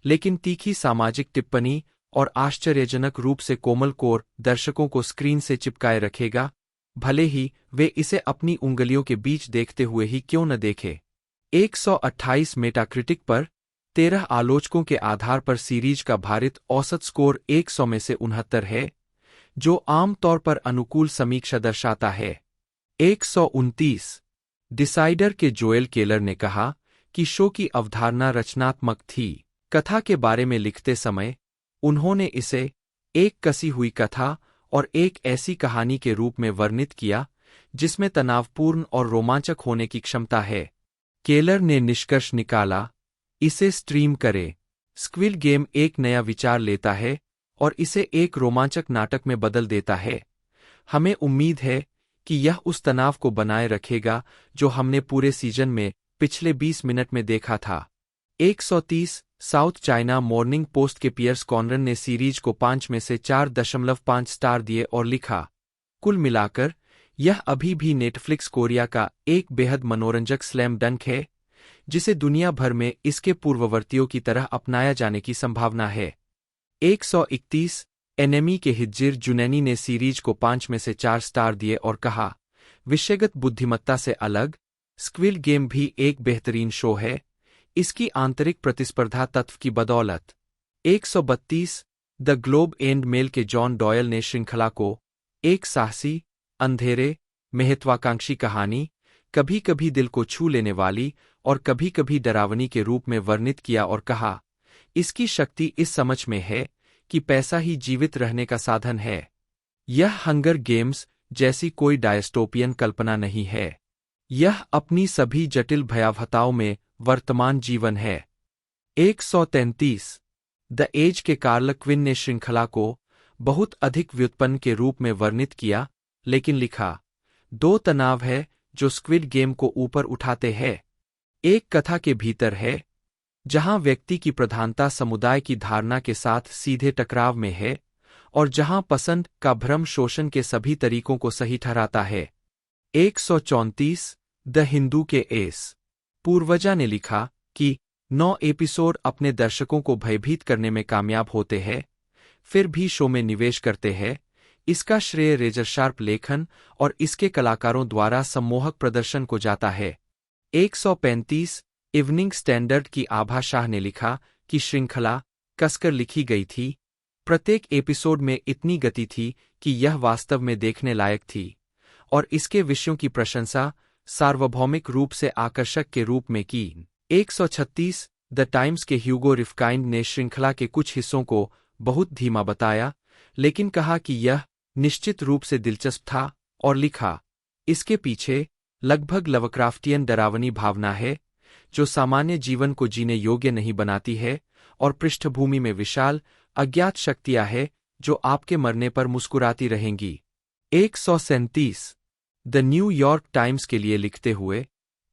लेकिन तीखी सामाजिक टिप्पणी और आश्चर्यजनक रूप से कोमल कोर दर्शकों को स्क्रीन से चिपकाए रखेगा, भले ही वे इसे अपनी उंगलियों के बीच देखते हुए ही क्यों न देखें। 128 मेटाक्रिटिक पर 13 आलोचकों के आधार पर सीरीज का भारित औसत स्कोर 100 में से 69 है, जो आमतौर पर अनुकूल समीक्षा दर्शाता है। 129 डिसाइडर के जोएल केलर ने कहा कि शो की अवधारणा रचनात्मक थी। कथा के बारे में लिखते समय उन्होंने इसे एक कसी हुई कथा और एक ऐसी कहानी के रूप में वर्णित किया जिसमें तनावपूर्ण और रोमांचक होने की क्षमता है। केलर ने निष्कर्ष निकाला, इसे स्ट्रीम करें। स्क्विड गेम एक नया विचार लेता है और इसे एक रोमांचक नाटक में बदल देता है। हमें उम्मीद है कि यह उस तनाव को बनाए रखेगा जो हमने पूरे सीजन में पिछले 20 मिनट में देखा था। 130 साउथ चाइना मॉर्निंग पोस्ट के पियर्स कॉनरन ने सीरीज को 5 में से 4.5 स्टार दिए और लिखा, कुल मिलाकर यह अभी भी नेटफ्लिक्स कोरिया का एक बेहद मनोरंजक स्लैम डंक है, जिसे दुनिया भर में इसके पूर्ववर्तियों की तरह अपनाया जाने की संभावना है। 131 एनएमई के हिज्जिर जुनैनी ने सीरीज को 5 में से 4 स्टार दिए और कहा, विषयगत बुद्धिमत्ता से अलग, स्क्विड गेम भी एक बेहतरीन शो है, इसकी आंतरिक प्रतिस्पर्धा तत्व की बदौलत। 132 द ग्लोब एंड मेल के जॉन डॉयल ने श्रृंखला को एक साहसी, अंधेरे, महत्वाकांक्षी कहानी, कभी कभी दिल को छू लेने वाली और कभी कभी डरावनी के रूप में वर्णित किया और कहा, इसकी शक्ति इस समझ में है कि पैसा ही जीवित रहने का साधन है। यह हंगर गेम्स जैसी कोई डायस्टोपियन कल्पना नहीं है, यह अपनी सभी जटिल भयावहताओं में वर्तमान जीवन है। 133 द एज के कार्ल क्विन ने श्रृंखला को बहुत अधिक व्युत्पन्न के रूप में वर्णित किया, लेकिन लिखा, दो तनाव है जो स्क्विड गेम को ऊपर उठाते हैं। एक कथा के भीतर है, जहां व्यक्ति की प्रधानता समुदाय की धारणा के साथ सीधे टकराव में है, और जहां पसंद का भ्रम शोषण के सभी तरीकों को सही ठहराता है। 134 द हिंदू के एस पूर्वजा ने लिखा कि 9 एपिसोड अपने दर्शकों को भयभीत करने में कामयाब होते हैं, फिर भी शो में निवेश करते हैं। इसका श्रेय रेजर शार्प लेखन और इसके कलाकारों द्वारा सम्मोहक प्रदर्शन को जाता है। 135 इवनिंग स्टैंडर्ड की आभा शाह ने लिखा कि श्रृंखला कसकर लिखी गई थी, प्रत्येक एपिसोड में इतनी गति थी कि यह वास्तव में देखने लायक थी, और इसके विषयों की प्रशंसा सार्वभौमिक रूप से आकर्षक के रूप में की। 136 द टाइम्स के ह्यूगो रिफकाइंड ने श्रृंखला के कुछ हिस्सों को बहुत धीमा बताया, लेकिन कहा कि यह निश्चित रूप से दिलचस्प था, और लिखा, इसके पीछे लगभग लवक्राफ्टियन डरावनी भावना है, जो सामान्य जीवन को जीने योग्य नहीं बनाती है, और पृष्ठभूमि में विशाल अज्ञात शक्तियां हैं जो आपके मरने पर मुस्कुराती रहेंगी। 137 द न्यूयॉर्क टाइम्स के लिए लिखते हुए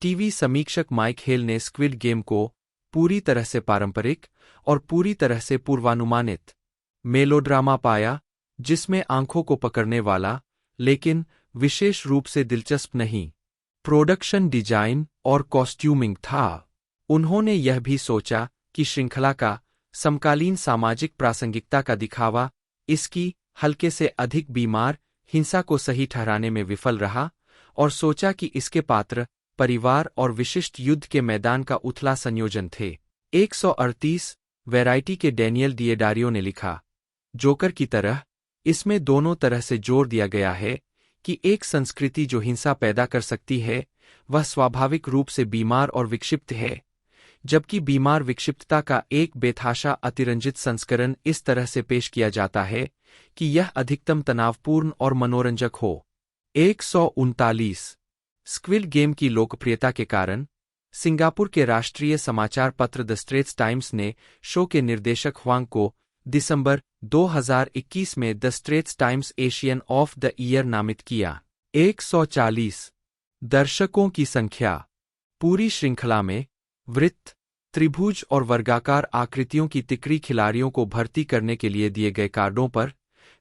टीवी समीक्षक माइक हेल ने स्क्विड गेम को पूरी तरह से पारंपरिक और पूरी तरह से पूर्वानुमानित मेलोड्रामा पाया, जिसमें आंखों को पकड़ने वाला लेकिन विशेष रूप से दिलचस्प नहीं प्रोडक्शन डिजाइन और कॉस्ट्यूमिंग था। उन्होंने यह भी सोचा कि श्रृंखला का समकालीन सामाजिक प्रासंगिकता का दिखावा इसकी हल्के से अधिक बीमार हिंसा को सही ठहराने में विफल रहा, और सोचा कि इसके पात्र परिवार और विशिष्ट युद्ध के मैदान का उथला संयोजन थे। 138 वैरायटी के डैनियल डिएडारियो ने लिखा, जोकर की तरह इसमें दोनों तरह से जोर दिया गया है कि एक संस्कृति जो हिंसा पैदा कर सकती है वह स्वाभाविक रूप से बीमार और विक्षिप्त है, जबकि बीमार विक्षिप्तता का एक बेतहाशा अतिरंजित संस्करण इस तरह से पेश किया जाता है कि यह अधिकतम तनावपूर्ण और मनोरंजक हो। 139 स्क्विड गेम की लोकप्रियता के कारण सिंगापुर के राष्ट्रीय समाचार पत्र द स्ट्रेट्स टाइम्स ने शो के निर्देशक ह्वांग को दिसंबर 2021 में the Straits Times Asian of the year नामित किया। 140 दर्शकों की संख्या पूरी श्रृंखला में वृत्त, त्रिभुज और वर्गाकार आकृतियों की तिकड़ी खिलाड़ियों को भर्ती करने के लिए दिए गए कार्डों पर,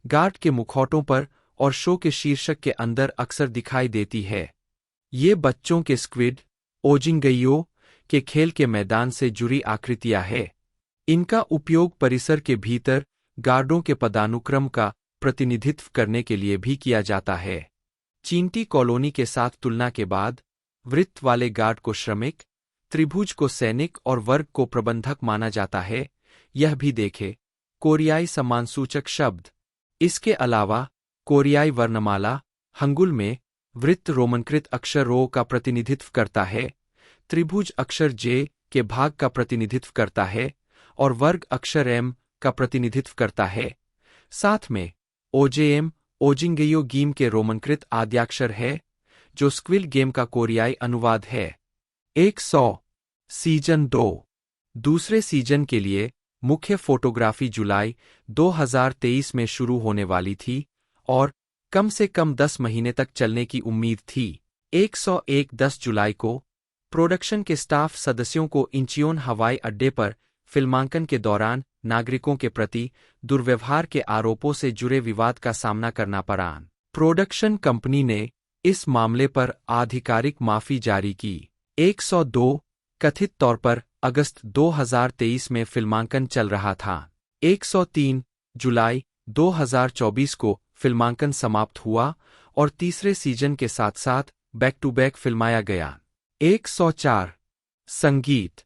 गार्ड के मुखौटों पर और शो के शीर्षक के अंदर अक्सर दिखाई देती है। ये बच्चों के स्क्विड ओजिंगइयो के खेल के मैदान से जुड़ी आकृतियां हैं। इनका उपयोग परिसर के भीतर गार्डों के पदानुक्रम का प्रतिनिधित्व करने के लिए भी किया जाता है। चींटी कॉलोनी के साथ तुलना के बाद वृत्त वाले गार्ड को श्रमिक, त्रिभुज को सैनिक और वर्ग को प्रबंधक माना जाता है। यह भी देखे कोरियाई सम्मानसूचक शब्द। इसके अलावा कोरियाई वर्णमाला हंगुल में वृत्त रोमनकृत अक्षर रो का प्रतिनिधित्व करता है, त्रिभुज अक्षर जे के भाग का प्रतिनिधित्व करता है और वर्ग अक्षर एम का प्रतिनिधित्व करता है। साथ में ओजेएम ओजिंगइयो गीम के रोमनकृत आद्याक्षर है, जो स्क्विड गेम का कोरियाई अनुवाद है। 100 सीजन 2 दूसरे सीजन के लिए मुख्य फोटोग्राफी जुलाई 2023 में शुरू होने वाली थी और कम से कम 10 महीने तक चलने की उम्मीद थी। 101 10 जुलाई को प्रोडक्शन के स्टाफ सदस्यों को इंचियोन हवाई अड्डे पर फिल्मांकन के दौरान नागरिकों के प्रति दुर्व्यवहार के आरोपों से जुड़े विवाद का सामना करना पड़ा। प्रोडक्शन कंपनी ने इस मामले पर आधिकारिक माफी जारी की। 102 कथित तौर पर अगस्त 2023 में फिल्मांकन चल रहा था। 103 जुलाई 2024 को फिल्मांकन समाप्त हुआ और तीसरे सीजन के साथ साथ बैक टू बैक फिल्माया गया। 104 संगीत।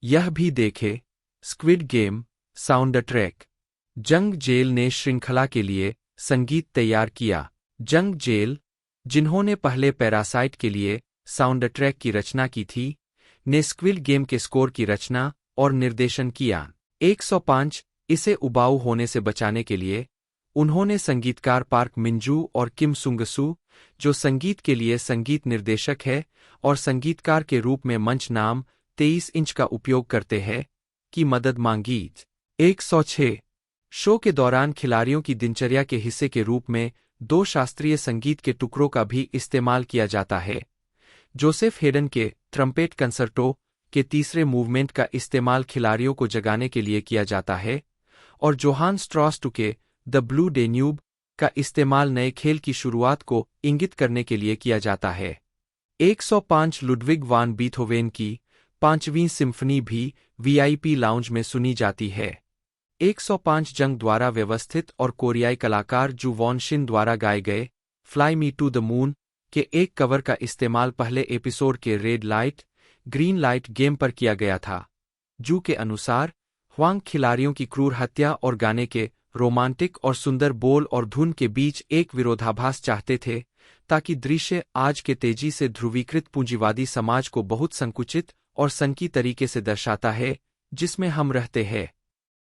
यह भी देखे स्क्विड गेम साउंड ट्रैक। जंग जेल ने श्रृंखला के लिए संगीत तैयार किया। जंग जेल, जिन्होंने पहले पैरासाइट के लिए साउंड ट्रैक की रचना की थी, ने स्क्विड गेम के स्कोर की रचना और निर्देशन किया। 105 इसे उबाऊ होने से बचाने के लिए उन्होंने संगीतकार पार्क मिंजू और किम सुंगसू, जो संगीत के लिए संगीत निर्देशक है और संगीतकार के रूप में मंच नाम 23 इंच का उपयोग करते हैं, की मदद मांगी। 106 शो के दौरान खिलाड़ियों की दिनचर्या के हिस्से के रूप में 2 शास्त्रीय संगीत के टुकड़ों का भी इस्तेमाल किया जाता है। जोसेफ हेडन के ट्रम्पेट कंसर्टो के तीसरे मूवमेंट का इस्तेमाल खिलाड़ियों को जगाने के लिए किया जाता है और जोहान स्ट्रॉस के द ब्लू डेन्यूब का इस्तेमाल नए खेल की शुरुआत को इंगित करने के लिए किया जाता है। 105 लुडविग वान बीथोवेन की 5वीं सिम्फनी भी वीआईपी लाउंज में सुनी जाती है। 105 जंग द्वारा व्यवस्थित और कोरियाई कलाकार जू वॉन शिन द्वारा गाए गए fly me to the moon के एक कवर का इस्तेमाल पहले एपिसोड के red light green light game पर किया गया था। जू के अनुसार ह्वांग खिलाड़ियों की क्रूर हत्या और गाने के रोमांटिक और सुंदर बोल और धुन के बीच एक विरोधाभास चाहते थे, ताकि दृश्य आज के तेजी से ध्रुवीकृत पूंजीवादी समाज को बहुत संकुचित और सनकी तरीके से दर्शाता है जिसमें हम रहते हैं।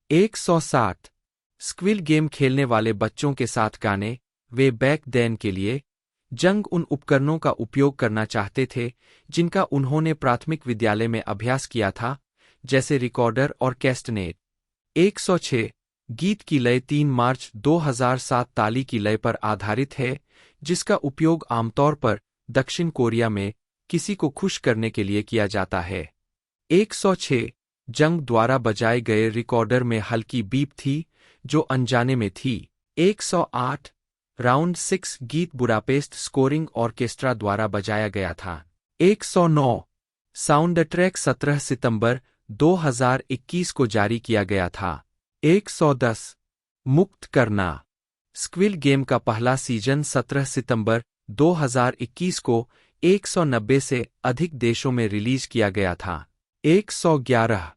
107 स्क्विड गेम खेलने वाले बच्चों के साथ गाने। वे बैक देन के लिए जंग उन उपकरणों का उपयोग करना चाहते थे जिनका उन्होंने प्राथमिक विद्यालय में अभ्यास किया था, जैसे रिकॉर्डर और कैस्टनेट। 106 गीत की लय 3 मार्च 2007 ताली की लय पर आधारित है, जिसका उपयोग आमतौर पर दक्षिण कोरिया में किसी को खुश करने के लिए किया जाता है। 106 जंग द्वारा बजाए गए रिकॉर्डर में हल्की बीप थी जो अनजाने में थी। 108 राउंड 6 गीत बुडापेस्ट स्कोरिंग ऑर्केस्ट्रा द्वारा बजाया गया था। 109 साउंड ट्रैक 17 सितंबर 2021 को जारी किया गया था। 110 मुक्त करना। स्क्विड गेम का पहला सीजन 17 सितंबर 2021 को 190 से अधिक देशों में रिलीज किया गया था। 111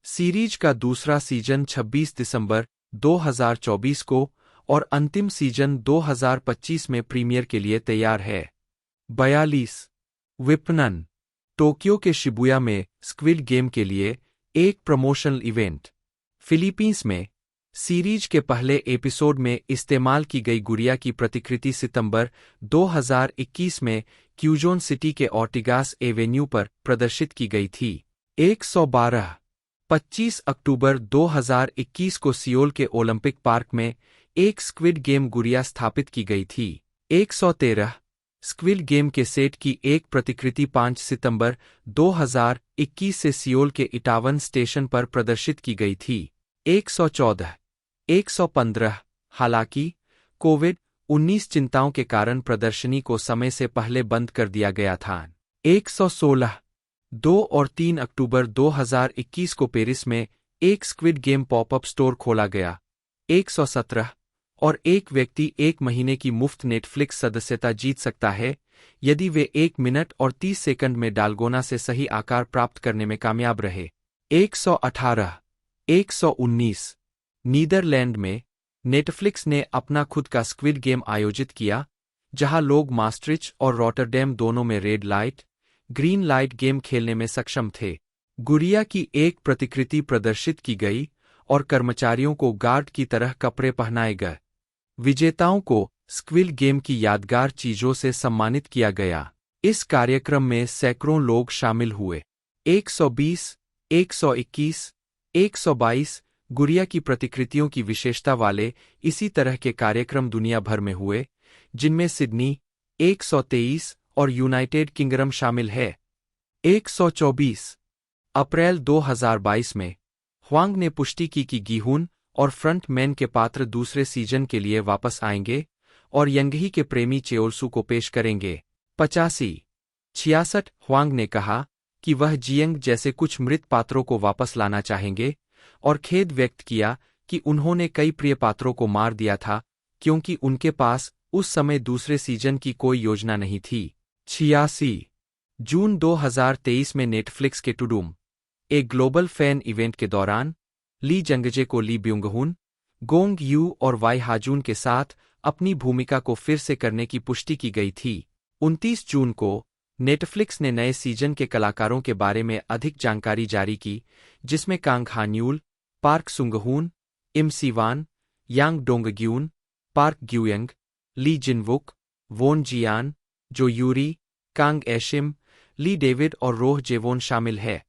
सीरीज का दूसरा सीजन 26 दिसंबर 2024 को और अंतिम सीजन 2025 में प्रीमियर के लिए तैयार है। 42 विपणन। टोक्यो के शिबुया में स्क्विड गेम के लिए एक प्रमोशनल इवेंट। फिलीपींस में सीरीज के पहले एपिसोड में इस्तेमाल की गई गुड़िया की प्रतिकृति सितंबर 2021 में क्यूजोन सिटी के ऑर्टिगास एवेन्यू पर प्रदर्शित की गई थी। 112 25 अक्टूबर 2021 को सियोल के ओलंपिक पार्क में एक स्क्विड गेम गुड़िया स्थापित की गई थी। 113 स्क्विड गेम के सेट की एक प्रतिकृति 5 सितंबर 2021 से सियोल के इटावन स्टेशन पर प्रदर्शित की गई थी। 114 115 हालांकि कोविड-19 चिंताओं के कारण प्रदर्शनी को समय से पहले बंद कर दिया गया था। 116 2 और 3 अक्टूबर 2021 को पेरिस में एक स्क्विड गेम पॉपअप स्टोर खोला गया। 117 और एक व्यक्ति 1 महीने की मुफ्त नेटफ्लिक्स सदस्यता जीत सकता है यदि वे 1 मिनट और 30 सेकंड में डालगोना से सही आकार प्राप्त करने में कामयाब रहे। 118 119 नीदरलैंड में नेटफ्लिक्स ने अपना खुद का स्क्विड गेम आयोजित किया, जहां लोग मास्ट्रिच और रॉटरडैम दोनों में red light green light game खेलने में सक्षम थे। गुड़िया की एक प्रतिकृति प्रदर्शित की गई और कर्मचारियों को गार्ड की तरह कपड़े पहनाए गए। विजेताओं को स्क्विड गेम की यादगार चीजों से सम्मानित किया गया। इस कार्यक्रम में सैकड़ों लोग शामिल हुए। 120 121 122 गुड़िया की प्रतिकृतियों की विशेषता वाले इसी तरह के कार्यक्रम दुनिया भर में हुए, जिनमें सिडनी 123 और यूनाइटेड किंगडम शामिल है। 124 अप्रैल 2022 में ह्वांग ने पुष्टि की कि गीहून और फ्रंट मैन के पात्र दूसरे सीजन के लिए वापस आएंगे और यंगही के प्रेमी चेओलसू को पेश करेंगे। 85-66 ह्वांग ने कहा कि वह जियंग जैसे कुछ मृत पात्रों को वापस लाना चाहेंगे और खेद व्यक्त किया कि उन्होंने कई प्रिय पात्रों को मार दिया था क्योंकि उनके पास उस समय दूसरे सीजन की कोई योजना नहीं थी। 86 जून 2023 में नेटफ्लिक्स के टुडूम एक ग्लोबल फैन इवेंट के दौरान ली जंगजे को ली ब्यूंगहून, गोंग यू और वाई हाजून के साथ अपनी भूमिका को फिर से करने की पुष्टि की गई थी। 29 जून को नेटफ्लिक्स ने नए सीजन के कलाकारों के बारे में अधिक जानकारी जारी की, जिसमें कांग हान्यूल, पार्क सुंगहून, इम सीवान, यांग डोंगग्यून, पार्क ग्यूयंग, ली जिनवुक, वोन जियान, जो यूरी, कांग एशिम, ली डेविड और रोह जेवोन शामिल है।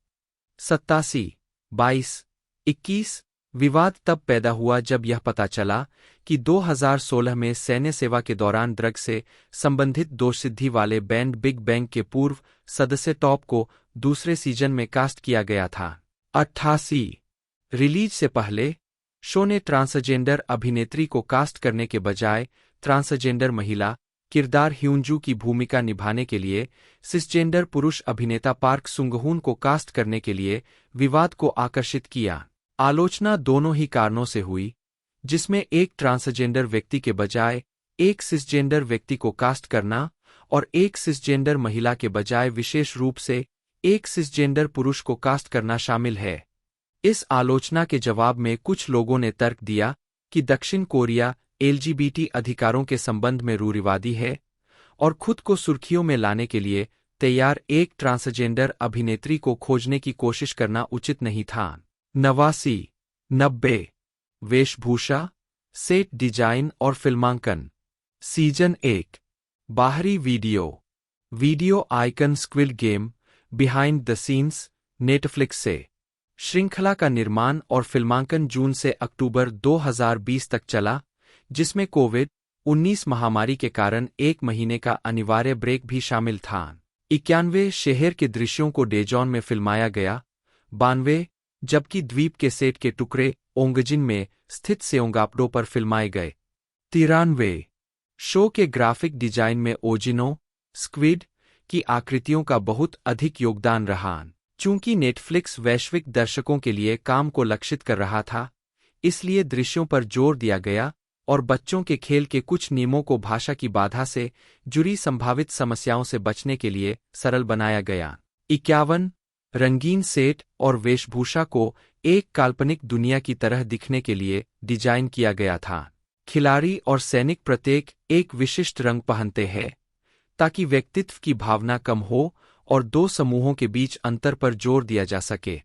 87-22-21 विवाद तब पैदा हुआ जब यह पता चला कि 2016 में सैन्य सेवा के दौरान ड्रग से संबंधित दोषसिद्धि वाले बैंड बिग बैंग के पूर्व सदस्य टॉप को दूसरे सीजन में कास्ट किया गया था। 88 रिलीज से पहले शो ने ट्रांसजेंडर अभिनेत्री को कास्ट करने के बजाय ट्रांसजेंडर महिला किरदार ह्यूंजू की भूमिका निभाने के लिए सिसजेंडर पुरुष अभिनेता पार्क सुंगहून को कास्ट करने के लिए विवाद को आकर्षित किया। आलोचना दोनों ही कारणों से हुई, जिसमें एक ट्रांसजेंडर व्यक्ति के बजाय एक सिसजेंडर व्यक्ति को कास्ट करना और एक सिसजेंडर महिला के बजाय विशेष रूप से एक सिसजेंडर पुरुष को कास्ट करना शामिल है। इस आलोचना के जवाब में कुछ लोगों ने तर्क दिया कि दक्षिण कोरिया एलजीबीटी अधिकारों के संबंध में रूढ़िवादी है और खुद को सुर्खियों में लाने के लिए तैयार एक ट्रांसजेंडर अभिनेत्री को खोजने की कोशिश करना उचित नहीं था। 89-90 वेशभूषा, सेट डिजाइन और फिल्मांकन। सीजन 1 बाहरी video icon squid game behind the scenes Netflix से। श्रृंखला का निर्माण और फिल्मांकन जून से अक्टूबर 2020 तक चला, जिसमें कोविड-19 महामारी के कारण 1 महीने का अनिवार्य ब्रेक भी शामिल था। 91 शहर के दृश्यों को डेजॉन में फिल्माया गया, 92 जबकि द्वीप के सेट के टुकड़े ओंगजिन में स्थित सेओंगापडो पर फिल्माए गए। 93 शो के ग्राफिक डिजाइन में ओजिनो स्क्विड की आकृतियों का बहुत अधिक योगदान रहा। चूंकि नेटफ्लिक्स वैश्विक दर्शकों के लिए काम को लक्षित कर रहा था, इसलिए दृश्यों पर जोर दिया गया और बच्चों के खेल के कुछ नियमों को भाषा की बाधा से जुड़ी संभावित समस्याओं से बचने के लिए सरल बनाया गया। 51 रंगीन सेट और वेशभूषा को एक काल्पनिक दुनिया की तरह दिखने के लिए डिजाइन किया गया था। खिलाड़ी और सैनिक प्रत्येक एक विशिष्ट रंग पहनते हैं ताकि व्यक्तित्व की भावना कम हो और दो समूहों के बीच अंतर पर जोर दिया जा सके।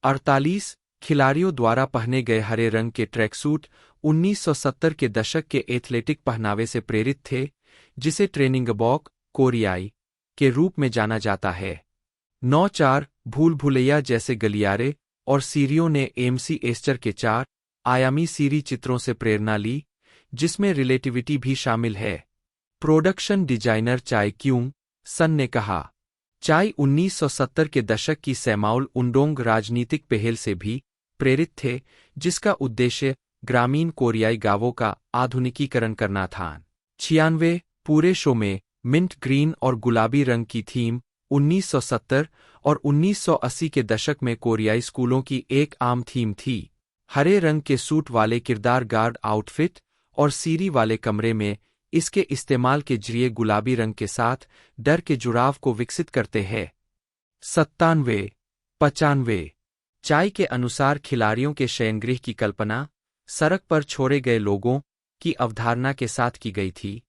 48 खिलाड़ियों द्वारा पहने गए हरे रंग के ट्रैकसूट 1970 के दशक के एथलेटिक पहनावे से प्रेरित थे, जिसे ट्रेनिंगबॉक कोरियाई के रूप में जाना जाता है। 94 भूल भुलैया जैसे गलियारे और सीरियों ने एमसी एस्टर के 4 आयामी सीरी चित्रों से प्रेरणा ली, जिसमें रिलेटिविटी भी शामिल है। प्रोडक्शन डिजाइनर चाय क्यूंग सन ने कहा, चाय 1970 के दशक की सैमाउल उंडोंग राजनीतिक पहल से भी प्रेरित थे, जिसका उद्देश्य ग्रामीण कोरियाई गांवों का आधुनिकीकरण करना था। 96 पूरे शो में मिंट ग्रीन और गुलाबी रंग की थीम 1970 और 1980 के दशक में कोरियाई स्कूलों की एक आम थीम थी। हरे रंग के सूट वाले किरदार गार्ड आउटफिट और सीरी वाले कमरे में इसके इस्तेमाल के जरिए गुलाबी रंग के साथ डर के जुड़ाव को विकसित करते हैं। 97-95 चाय के अनुसार खिलाड़ियों के शयनगृह की कल्पना सड़क पर छोड़े गए लोगों की अवधारणा के साथ की गई थी।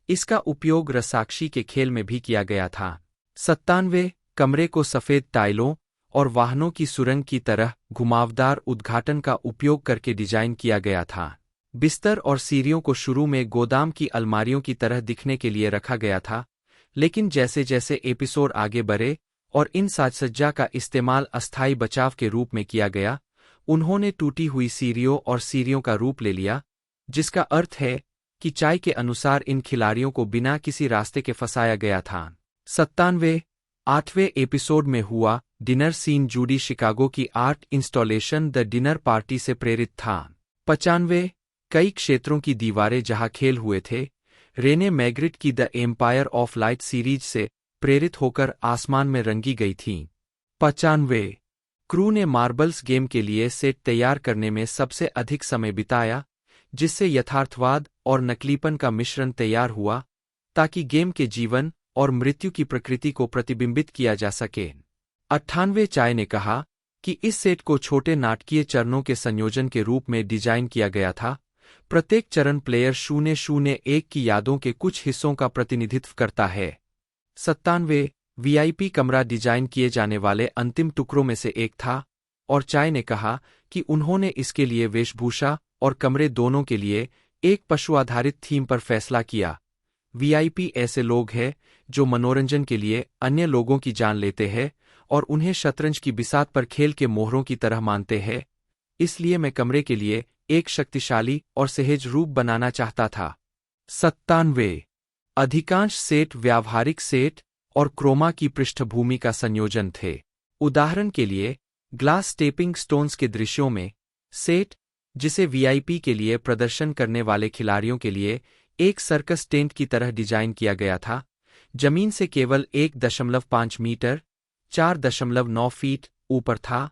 इसका उपयोग रसाक्षी के खेल में भी किया गया था। 97 कमरे को सफेद टाइलों और वाहनों की सुरंग की तरह घुमावदार उद्घाटन का उपयोग करके डिजाइन किया गया था। बिस्तर और सीरियों को शुरू में गोदाम की अलमारियों की तरह दिखने के लिए रखा गया था, लेकिन जैसे जैसे एपिसोड आगे बढ़े और इन साजसज्जा का इस्तेमाल अस्थायी बचाव के रूप में किया गया, उन्होंने टूटी हुई सीरियों और सीरियों का रूप ले लिया, जिसका अर्थ है कि चाय के अनुसार इन खिलाड़ियों को बिना किसी रास्ते के फंसाया गया था। 97 8वें एपिसोड में हुआ डिनर सीन जूडी शिकागो की art installation the dinner party से प्रेरित था। 95 कई क्षेत्रों की दीवारें जहां खेल हुए थे, रेने मैग्रिट की the empire of light series से प्रेरित होकर आसमान में रंगी गई थीं। 95 क्रू ने मार्बल्स गेम के लिए सेट तैयार करने में सबसे अधिक समय बिताया, जिससे यथार्थवाद और नकलीपन का मिश्रण तैयार हुआ ताकि गेम के जीवन और मृत्यु की प्रकृति को प्रतिबिंबित किया जा सके। 98 चाय ने कहा कि इस सेट को छोटे नाटकीय चरणों के संयोजन के रूप में डिजाइन किया गया था। प्रत्येक चरण प्लेयर 001 की यादों के कुछ हिस्सों का प्रतिनिधित्व करता है। 97 वीआईपी कमरा डिजाइन किए जाने वाले अंतिम टुकड़ों में से एक था, और चाय ने कहा कि उन्होंने इसके लिए वेशभूषा और कमरे दोनों के लिए एक पशु आधारित थीम पर फैसला किया। वीआईपी ऐसे लोग हैं जो मनोरंजन के लिए अन्य लोगों की जान लेते हैं और उन्हें शतरंज की बिसात पर खेल के मोहरों की तरह मानते हैं, इसलिए मैं कमरे के लिए एक शक्तिशाली और सहज रूप बनाना चाहता था। 97 अधिकांश सेट व्यावहारिक सेट और क्रोमा की पृष्ठभूमि का संयोजन थे। उदाहरण के लिए ग्लास स्टेपिंग स्टोन्स के दृश्यों में सेट, जिसे वीआईपी के लिए प्रदर्शन करने वाले खिलाड़ियों के लिए एक सर्कस टेंट की तरह डिजाइन किया गया था, जमीन से केवल 1.5 मीटर 4.9 फीट ऊपर था।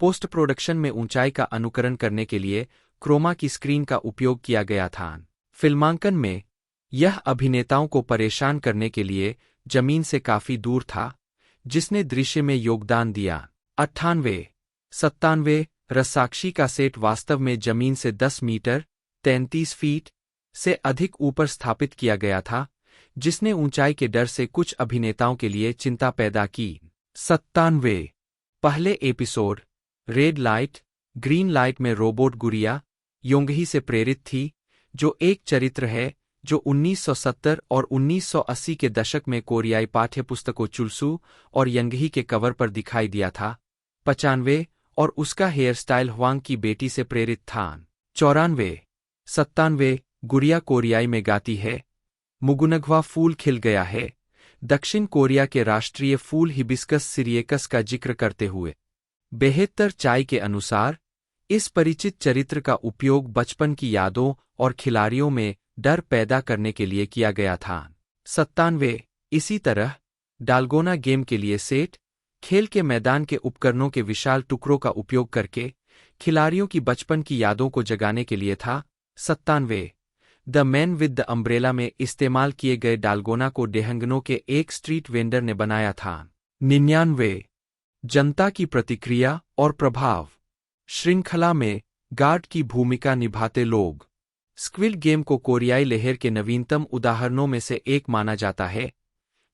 पोस्ट प्रोडक्शन में ऊंचाई का अनुकरण करने के लिए क्रोमा की स्क्रीन का उपयोग किया गया था। फिल्मांकन में यह अभिनेताओं को परेशान करने के लिए जमीन से काफी दूर था, जिसने दृश्य में योगदान दिया। 98 97 रस्साकशी का सेट वास्तव में जमीन से 10 मीटर 33 फीट से अधिक ऊपर स्थापित किया गया था, जिसने ऊंचाई के डर से कुछ अभिनेताओं के लिए चिंता पैदा की। 97 पहले episode red light green light में रोबोट गुड़िया योंगही से प्रेरित थी, जो एक चरित्र है जो 1970 और 1980 के दशक में कोरियाई पाठ्यपुस्तकों चुलसू और यंगही के कवर पर दिखाई दिया था। 95 और उसका हेयर स्टाइल ह्वांग की बेटी से प्रेरित था। 94 97 गुड़िया कोरियाई में गाती है, मुगुनगवा फूल खिल गया है, दक्षिण कोरिया के राष्ट्रीय फूल हिबिस्कस सिरियकस का जिक्र करते हुए। 72 चाय के अनुसार इस परिचित चरित्र का उपयोग बचपन की यादों और खिलाड़ियों में डर पैदा करने के लिए किया गया था। 97 इसी तरह डालगोना गेम के लिए सेट, खेल के मैदान के उपकरणों के विशाल टुकड़ों का उपयोग करके खिलाड़ियों की बचपन की यादों को जगाने के लिए था। 97 the man with the umbrella में इस्तेमाल किए गए डालगोना को डेहंगनो के एक स्ट्रीट वेंडर ने बनाया था। 99 जनता की प्रतिक्रिया और प्रभाव, श्रृंखला में गार्ड की भूमिका निभाते लोग। स्क्विड गेम को कोरियाई लहर के नवीनतम उदाहरणों में से एक माना जाता है।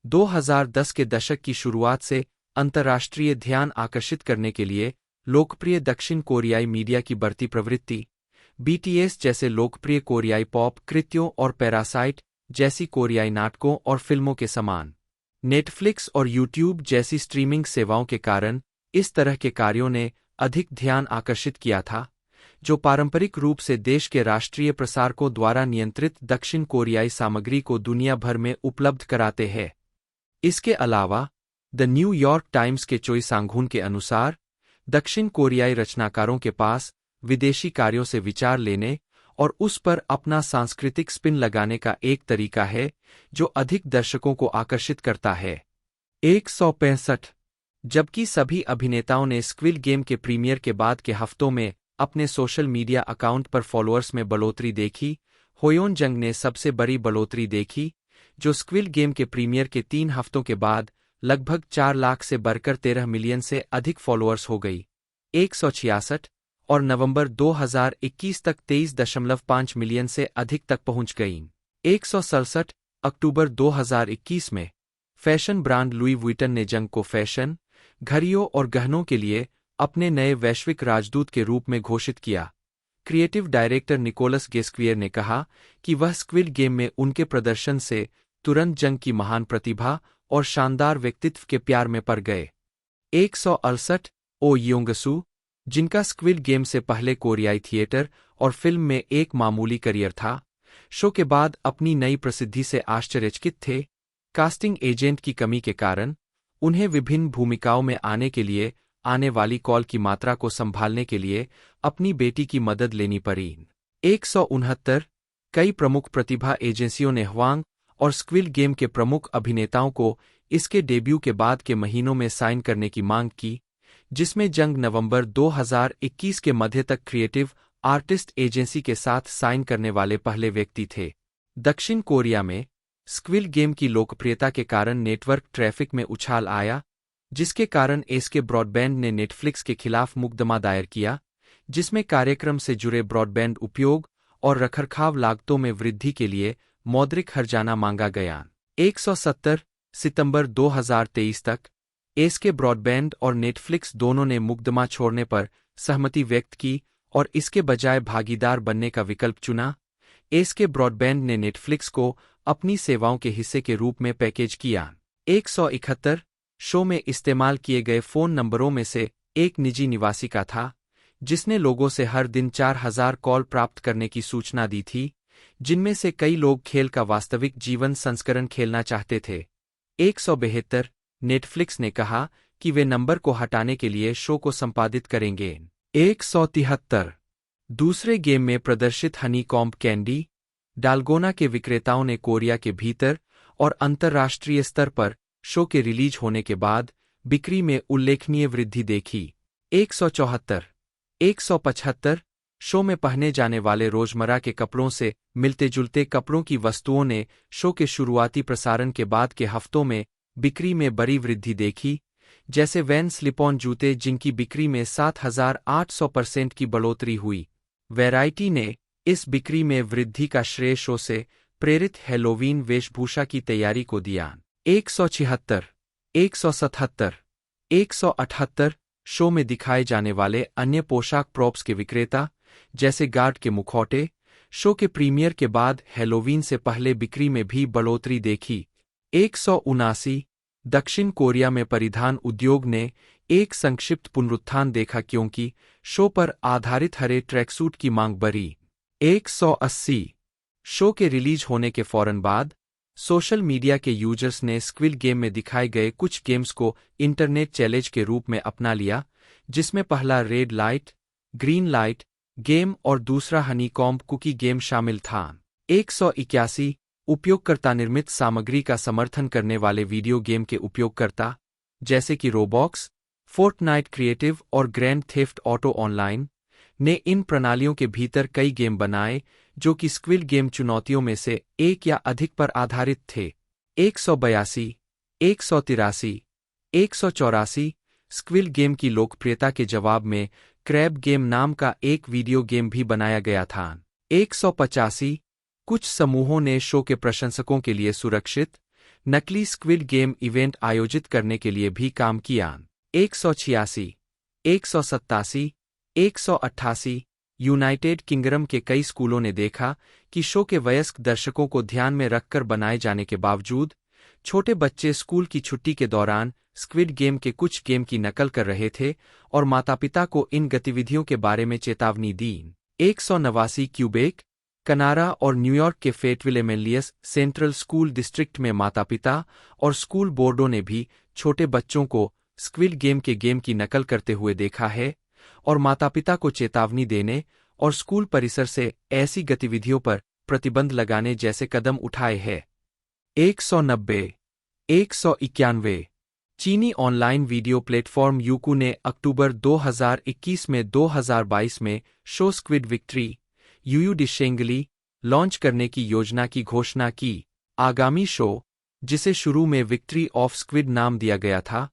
2010 के दशक की शुरुआत से अंतर्राष्ट्रीय ध्यान आकर्षित करने के लिए लोकप्रिय दक्षिण कोरियाई मीडिया की बढ़ती प्रवृत्ति, बीटीएस जैसे लोकप्रिय कोरियाई पॉप कृत्यों और पैरासाइट जैसी कोरियाई नाटकों और फिल्मों के समान, नेटफ्लिक्स और यूट्यूब जैसी स्ट्रीमिंग सेवाओं के कारण इस तरह के कार्यों ने अधिक ध्यान आकर्षित किया था, जो पारंपरिक रूप से देश के राष्ट्रीय प्रसारकों द्वारा नियंत्रित दक्षिण कोरियाई सामग्री को दुनिया भर में उपलब्ध कराते हैं। इसके अलावा द न्यूयॉर्क टाइम्स के चोई सांगहुन के अनुसार दक्षिण कोरियाई रचनाकारों के पास विदेशी कार्यों से विचार लेने और उस पर अपना सांस्कृतिक स्पिन लगाने का एक तरीका है जो अधिक दर्शकों को आकर्षित करता है। 165 जबकि सभी अभिनेताओं ने स्क्विड गेम के प्रीमियर के बाद के हफ्तों में अपने सोशल मीडिया अकाउंट पर फॉलोअर्स में बढ़ोतरी देखी, होयोन जंग ने सबसे बड़ी बढ़ोतरी देखी, जो स्क्विड गेम के प्रीमियर के 3 हफ्तों के बाद लगभग 4 लाख से बढ़कर 13 मिलियन से अधिक फॉलोअर्स हो गई। 166 और नवंबर 2021 तक 23.5 मिलियन से अधिक तक पहुंच गई। 167 अक्टूबर 2021 में फैशन ब्रांड लुई वुइटन ने जंग को फैशन, घड़ियों और गहनों के लिए अपने नए वैश्विक राजदूत के रूप में घोषित किया। क्रिएटिव डायरेक्टर निकोलस गेस्क्वियर ने कहा कि वह स्क्विड गेम में उनके प्रदर्शन से तुरंत जंग की महान प्रतिभा और शानदार व्यक्तित्व के प्यार में पड़ गए। 168 ओ योंगसू, जिनका स्क्विड गेम से पहले कोरियाई थिएटर और फिल्म में एक मामूली करियर था, शो के बाद अपनी नई प्रसिद्धि से आश्चर्यचकित थे। कास्टिंग एजेंट की कमी के कारण उन्हें विभिन्न भूमिकाओं में आने के लिए आने वाली कॉल की मात्रा को संभालने के लिए अपनी बेटी की मदद लेनी पड़ी। 169 कई प्रमुख प्रतिभा एजेंसियों ने ह्वांग और स्क्विड गेम के प्रमुख अभिनेताओं को इसके डेब्यू के बाद के महीनों में साइन करने की मांग की, जिसमें जंग नवंबर 2021 के मध्य तक क्रिएटिव आर्टिस्ट एजेंसी के साथ साइन करने वाले पहले व्यक्ति थे। दक्षिण कोरिया में स्क्विड गेम की लोकप्रियता के कारण नेटवर्क ट्रैफिक में उछाल आया, जिसके कारण एसके ब्रॉडबैंड ने नेटफ्लिक्स के खिलाफ मुकदमा दायर किया, जिसमें कार्यक्रम से जुड़े ब्रॉडबैंड उपयोग और रखरखाव लागतों में वृद्धि के लिए मौद्रिक हर्जाना मांगा गया। 170 सितंबर 2023 तक एसके ब्रॉडबैंड और नेटफ्लिक्स दोनों ने मुकदमा छोड़ने पर सहमति व्यक्त की और इसके बजाय भागीदार बनने का विकल्प चुना। एसके ब्रॉडबैंड ने नेटफ्लिक्स को अपनी सेवाओं के हिस्से के रूप में पैकेज किया। 171 शो में इस्तेमाल किए गए फ़ोन नंबरों में से एक निजी निवासी का था, जिसने लोगों से हर दिन 4000 कॉल प्राप्त करने की सूचना दी थी, जिनमें से कई लोग खेल का वास्तविक जीवन संस्करण खेलना चाहते थे। 172 नेटफ्लिक्स ने कहा कि वे नंबर को हटाने के लिए शो को संपादित करेंगे। 173 दूसरे गेम में प्रदर्शित हनीकॉम्ब कैंडी डालगोना के विक्रेताओं ने कोरिया के भीतर और अंतर्राष्ट्रीय स्तर पर शो के रिलीज होने के बाद बिक्री में उल्लेखनीय वृद्धि देखी। 174 175 शो में पहने जाने वाले रोजमर्रा के कपड़ों से मिलते-जुलते कपड़ों की वस्तुओं ने शो के शुरुआती प्रसारण के बाद के हफ्तों में बिक्री में बड़ी वृद्धि देखी, जैसे वैन स्लिप-ऑन जूते जिनकी बिक्री में 7800% की बढ़ोतरी हुई। वैरायटी ने इस बिक्री में वृद्धि का श्रेय शो से प्रेरित हैलोवीन वेशभूषा की तैयारी को दिया। 176 177 178 शो में दिखाए जाने वाले अन्य पोशाक प्रॉप्स के विक्रेता, जैसे गार्ड के मुखौटे, शो के प्रीमियर के बाद हैलोवीन से पहले बिक्री में भी बढ़ोतरी देखी। 179 दक्षिण कोरिया में परिधान उद्योग ने एक संक्षिप्त पुनरुत्थान देखा क्योंकि शो पर आधारित हरे ट्रैकसूट की मांग बढ़ी। 180 शो के रिलीज होने के फौरन बाद सोशल मीडिया के यूजर्स ने स्क्विड गेम में दिखाए गए कुछ गेम्स को इंटरनेट चैलेंज के रूप में अपना लिया, जिसमें पहला red light, green light game और दूसरा हनीकॉम्ब कुकी गेम शामिल था। 181 उपयोगकर्ता निर्मित सामग्री का समर्थन करने वाले वीडियो गेम के उपयोगकर्ता, जैसे कि रोबॉक्स, फोर्टनाइट क्रिएटिव और ग्रैंड थेफ्ट ऑटो ऑनलाइन, ने इन प्रणालियों के भीतर कई गेम बनाए जो कि स्क्विड गेम चुनौतियों में से एक या अधिक पर आधारित थे। 182 183 184 स्क्विड गेम की लोकप्रियता के जवाब में क्रैब गेम नाम का एक वीडियो गेम भी बनाया गया था। 185 कुछ समूहों ने शो के प्रशंसकों के लिए सुरक्षित, नकली स्क्विड गेम इवेंट आयोजित करने के लिए भी काम किया। 186 187 188 यूनाइटेड किंगडम के कई स्कूलों ने देखा कि शो के वयस्क दर्शकों को ध्यान में रखकर बनाए जाने के बावजूद छोटे बच्चे स्कूल की छुट्टी के दौरान स्क्विड गेम के कुछ गेम की नकल कर रहे थे और माता-पिता को इन गतिविधियों के बारे में चेतावनी दी। 189 क्यूबेक, कनारा और न्यूयॉर्क के फेटविल एमेलियस सेंट्रल स्कूल डिस्ट्रिक्ट में माता-पिता और स्कूल बोर्डों ने भी छोटे बच्चों को स्क्विड गेम के गेम की नकल करते हुए देखा है और माता-पिता को चेतावनी देने और स्कूल परिसर से ऐसी गतिविधियों पर प्रतिबंध लगाने जैसे कदम उठाए हैं। 190 191 चीनी ऑनलाइन वीडियो प्लेटफॉर्म यूकू ने अक्टूबर 2021 में 2022 में शो स्क्विड विक्ट्री यूयू डिशेंगली लॉन्च करने की योजना की घोषणा की। आगामी शो, जिसे शुरू में विक्ट्री ऑफ स्क्विड नाम दिया गया था,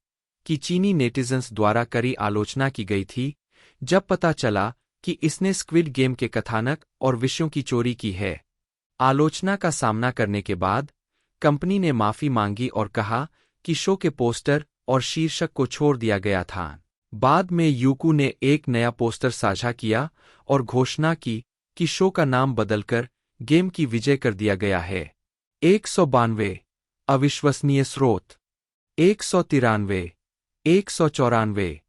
कि चीनी नेटिजन्स द्वारा कड़ी आलोचना की गई थी जब पता चला कि इसने स्क्विड गेम के कथानक और विषयों की चोरी की है। आलोचना का सामना करने के बाद कंपनी ने माफी मांगी और कहा कि शो के पोस्टर और शीर्षक को छोड़ दिया गया था। बाद में यूकू ने एक नया पोस्टर साझा किया और घोषणा की कि शो का नाम बदलकर गेम की विजय कर दिया गया है। 192 अविश्वसनीय स्रोत। 193 194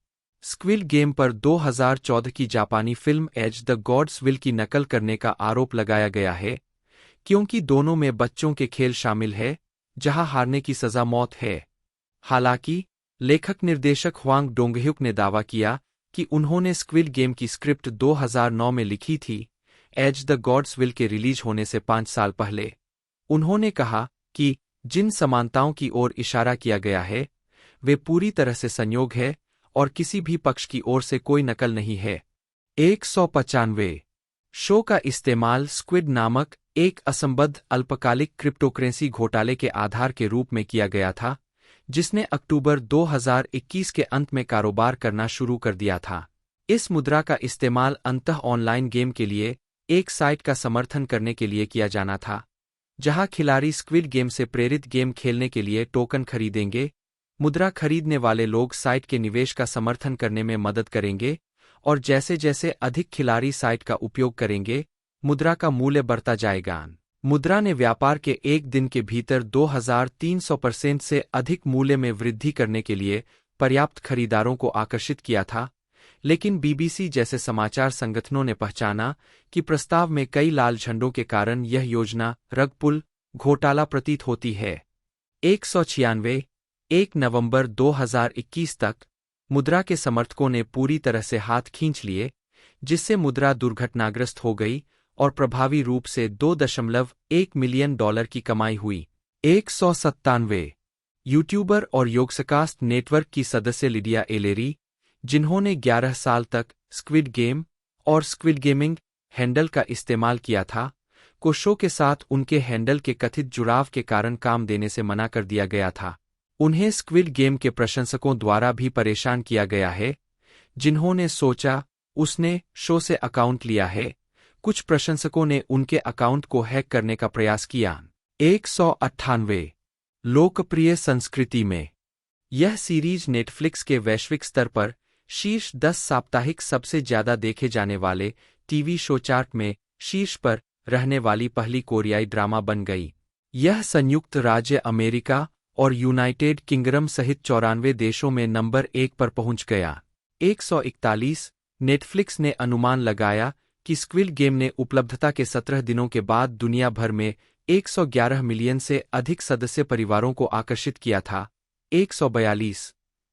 स्क्विड गेम पर 2014 की जापानी film as the gods will की नकल करने का आरोप लगाया गया है, क्योंकि दोनों में बच्चों के खेल शामिल है जहां हारने की सजा मौत है। हालांकि लेखक निर्देशक ह्वांग डोंगह्युक ने दावा किया कि उन्होंने स्क्विड गेम की स्क्रिप्ट 2009 में लिखी थी, एज द गॉड्स विल के रिलीज होने से 5 साल पहले। उन्होंने कहा कि जिन समानताओं की ओर इशारा किया गया है वे पूरी तरह से संयोग है और किसी भी पक्ष की ओर से कोई नकल नहीं है। 195 शो का इस्तेमाल स्क्विड नामक एक असंबद्ध अल्पकालिक क्रिप्टोकरेंसी घोटाले के आधार के रूप में किया गया था, जिसने अक्टूबर 2021 के अंत में कारोबार करना शुरू कर दिया था। इस मुद्रा का इस्तेमाल अंततः ऑनलाइन गेम के लिए एक साइट का समर्थन करने के लिए किया जाना था, जहां खिलाड़ी स्क्विड गेम से प्रेरित गेम खेलने के लिए टोकन खरीदेंगे। मुद्रा खरीदने वाले लोग साइट के निवेश का समर्थन करने में मदद करेंगे और जैसे जैसे अधिक खिलाड़ी साइट का उपयोग करेंगे, मुद्रा का मूल्य बढ़ता जाएगा। मुद्रा ने व्यापार के एक दिन के भीतर 2300% से अधिक मूल्य में वृद्धि करने के लिए पर्याप्त खरीदारों को आकर्षित किया था, लेकिन बीबीसी जैसे समाचार संगठनों ने पहचाना कि प्रस्ताव में कई लाल झंडों के कारण यह योजना रग पुल घोटाला प्रतीत होती है। 196 1 नवंबर 2021 तक मुद्रा के समर्थकों ने पूरी तरह से हाथ खींच लिए, जिससे मुद्रा दुर्घटनाग्रस्त हो गई और प्रभावी रूप से $2.1 मिलियन की कमाई हुई। 197 यूट्यूबर और योगसकास्ट नेटवर्क की सदस्य लिडिया एलेरी, जिन्होंने 11 साल तक स्क्विड गेम और स्क्विड गेमिंग हैंडल का इस्तेमाल किया था, को शो के साथ उनके हैंडल के कथित जुड़ाव के कारण काम देने से मना कर दिया गया था। उन्हें स्क्विड गेम के प्रशंसकों द्वारा भी परेशान किया गया है, जिन्होंने सोचा उसने शो से अकाउंट लिया है। कुछ प्रशंसकों ने उनके अकाउंट को हैक करने का प्रयास किया। 198 लोकप्रिय संस्कृति में यह सीरीज नेटफ्लिक्स के वैश्विक स्तर पर शीर्ष 10 साप्ताहिक सबसे ज्यादा देखे जाने वाले टीवी शो चार्ट में शीर्ष पर रहने वाली पहली कोरियाई ड्रामा बन गई। यह संयुक्त राज्य अमेरिका और यूनाइटेड किंगडम सहित 94 देशों में नंबर 1 पर पहुंच गया। 141 नेटफ्लिक्स ने अनुमान लगाया कि स्क्विड गेम ने उपलब्धता के 17 दिनों के बाद दुनिया भर में 111 मिलियन से अधिक सदस्य परिवारों को आकर्षित किया था। 142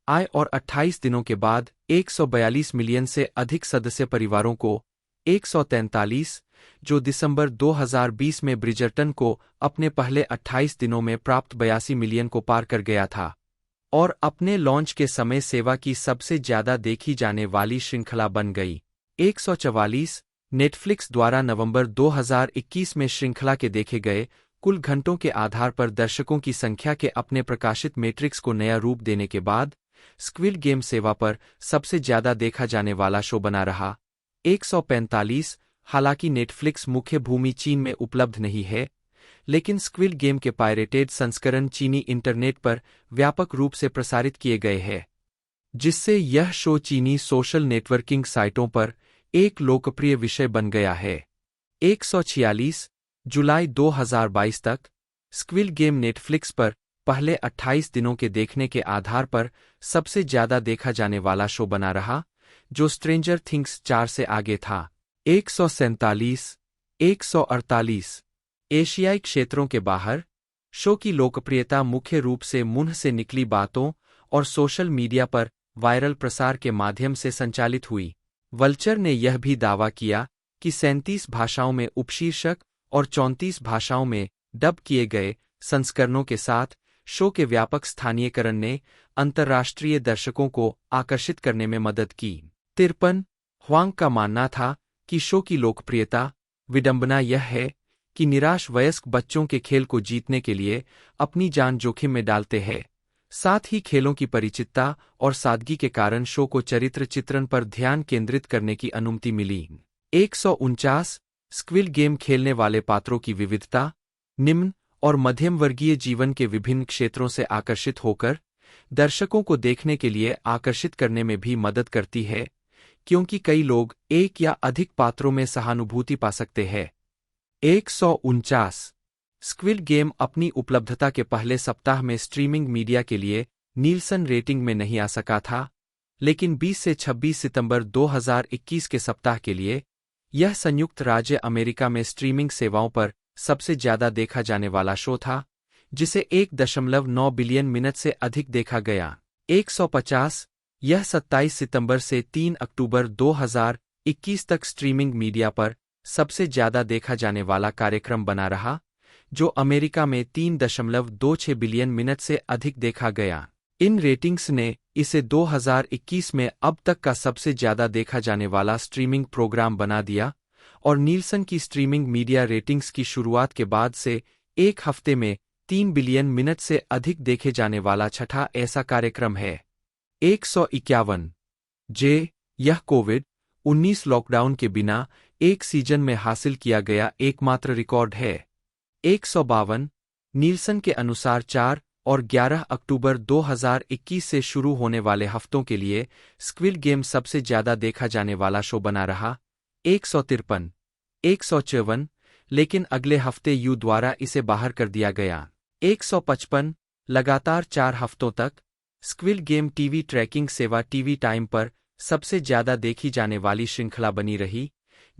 आए और 28 दिनों के बाद 142 मिलियन से अधिक सदस्य परिवारों को। 143 जो दिसंबर 2020 में ब्रिजर्टन को अपने पहले 28 दिनों में प्राप्त 82 मिलियन को पार कर गया था और अपने लॉन्च के समय सेवा की सबसे ज्यादा देखी जाने वाली श्रृंखला बन गई। 144 नेटफ्लिक्स द्वारा नवंबर 2021 में श्रृंखला के देखे गए कुल घंटों के आधार पर दर्शकों की संख्या के अपने प्रकाशित मैट्रिक्स को नया रूप देने के बाद स्क्विड गेम सेवा पर सबसे ज्यादा देखा जाने वाला शो बना रहा। 145 हालांकि नेटफ्लिक्स मुख्य भूमि चीन में उपलब्ध नहीं है, लेकिन स्क्विड गेम के पायरेटेड संस्करण चीनी इंटरनेट पर व्यापक रूप से प्रसारित किए गए हैं, जिससे यह शो चीनी सोशल नेटवर्किंग साइटों पर एक लोकप्रिय विषय बन गया है। 146 जुलाई 2022 तक स्क्विड गेम नेटफ्लिक्स पर पहले 28 दिनों के देखने के आधार पर सबसे ज्यादा देखा जाने वाला शो बना रहा, जो स्ट्रेंजर थिंग्स 4 से आगे था। 147 148 एशियाई क्षेत्रों के बाहर शो की लोकप्रियता मुख्य रूप से मुंह से निकली बातों और सोशल मीडिया पर वायरल प्रसार के माध्यम से संचालित हुई। वल्चर ने यह भी दावा किया कि 37 भाषाओं में उपशीर्षक और 34 भाषाओं में डब किए गए संस्करणों के साथ शो के व्यापक स्थानीयकरण ने अंतर्राष्ट्रीय दर्शकों को आकर्षित करने में मदद की। 53 ह्वांग का मानना था कि शो की लोकप्रियता विडंबना यह है कि निराश वयस्क बच्चों के खेल को जीतने के लिए अपनी जान जोखिम में डालते हैं। साथ ही खेलों की परिचितता और सादगी के कारण शो को चरित्र चित्रण पर ध्यान केंद्रित करने की अनुमति मिली। 149 स्क्विड गेम खेलने वाले पात्रों की विविधता निम्न और मध्यम वर्गीय जीवन के विभिन्न क्षेत्रों से आकर्षित होकर दर्शकों को देखने के लिए आकर्षित करने में भी मदद करती है, क्योंकि कई लोग एक या अधिक पात्रों में सहानुभूति पा सकते हैं। 149 स्क्विड गेम अपनी उपलब्धता के पहले सप्ताह में स्ट्रीमिंग मीडिया के लिए नीलसन रेटिंग में नहीं आ सका था, लेकिन 20 से 26 सितंबर 2021 के सप्ताह के लिए यह संयुक्त राज्य अमेरिका में स्ट्रीमिंग सेवाओं पर सबसे ज्यादा देखा जाने वाला शो था, जिसे 1.9 बिलियन मिनट से अधिक देखा गया। 150 यह 27 सितंबर से 3 अक्टूबर 2021 तक स्ट्रीमिंग मीडिया पर सबसे ज्यादा देखा जाने वाला कार्यक्रम बना रहा, जो अमेरिका में 3.26 बिलियन मिनट से अधिक देखा गया। इन रेटिंग्स ने इसे 2021 में अब तक का सबसे ज्यादा देखा जाने वाला स्ट्रीमिंग प्रोग्राम बना दिया और नील्सन की स्ट्रीमिंग मीडिया रेटिंग्स की शुरुआत के बाद से एक हफ्ते में 3 बिलियन मिनट से अधिक देखे जाने वाला छठा ऐसा कार्यक्रम है। 151 यह कोविड-19 लॉकडाउन के बिना एक सीजन में हासिल किया गया एकमात्र रिकॉर्ड है। 152 नील्सन के अनुसार 4 और 11 अक्टूबर 2021 से शुरू होने वाले हफ्तों के लिए स्क्विड गेम सबसे ज्यादा देखा जाने वाला शो बना रहा। 153 154 लेकिन अगले हफ्ते यू द्वारा इसे बाहर कर दिया गया। 155 लगातार 4 हफ्तों तक स्क्विड गेम टीवी ट्रैकिंग सेवा टीवी टाइम पर सबसे ज्यादा देखी जाने वाली श्रृंखला बनी रही,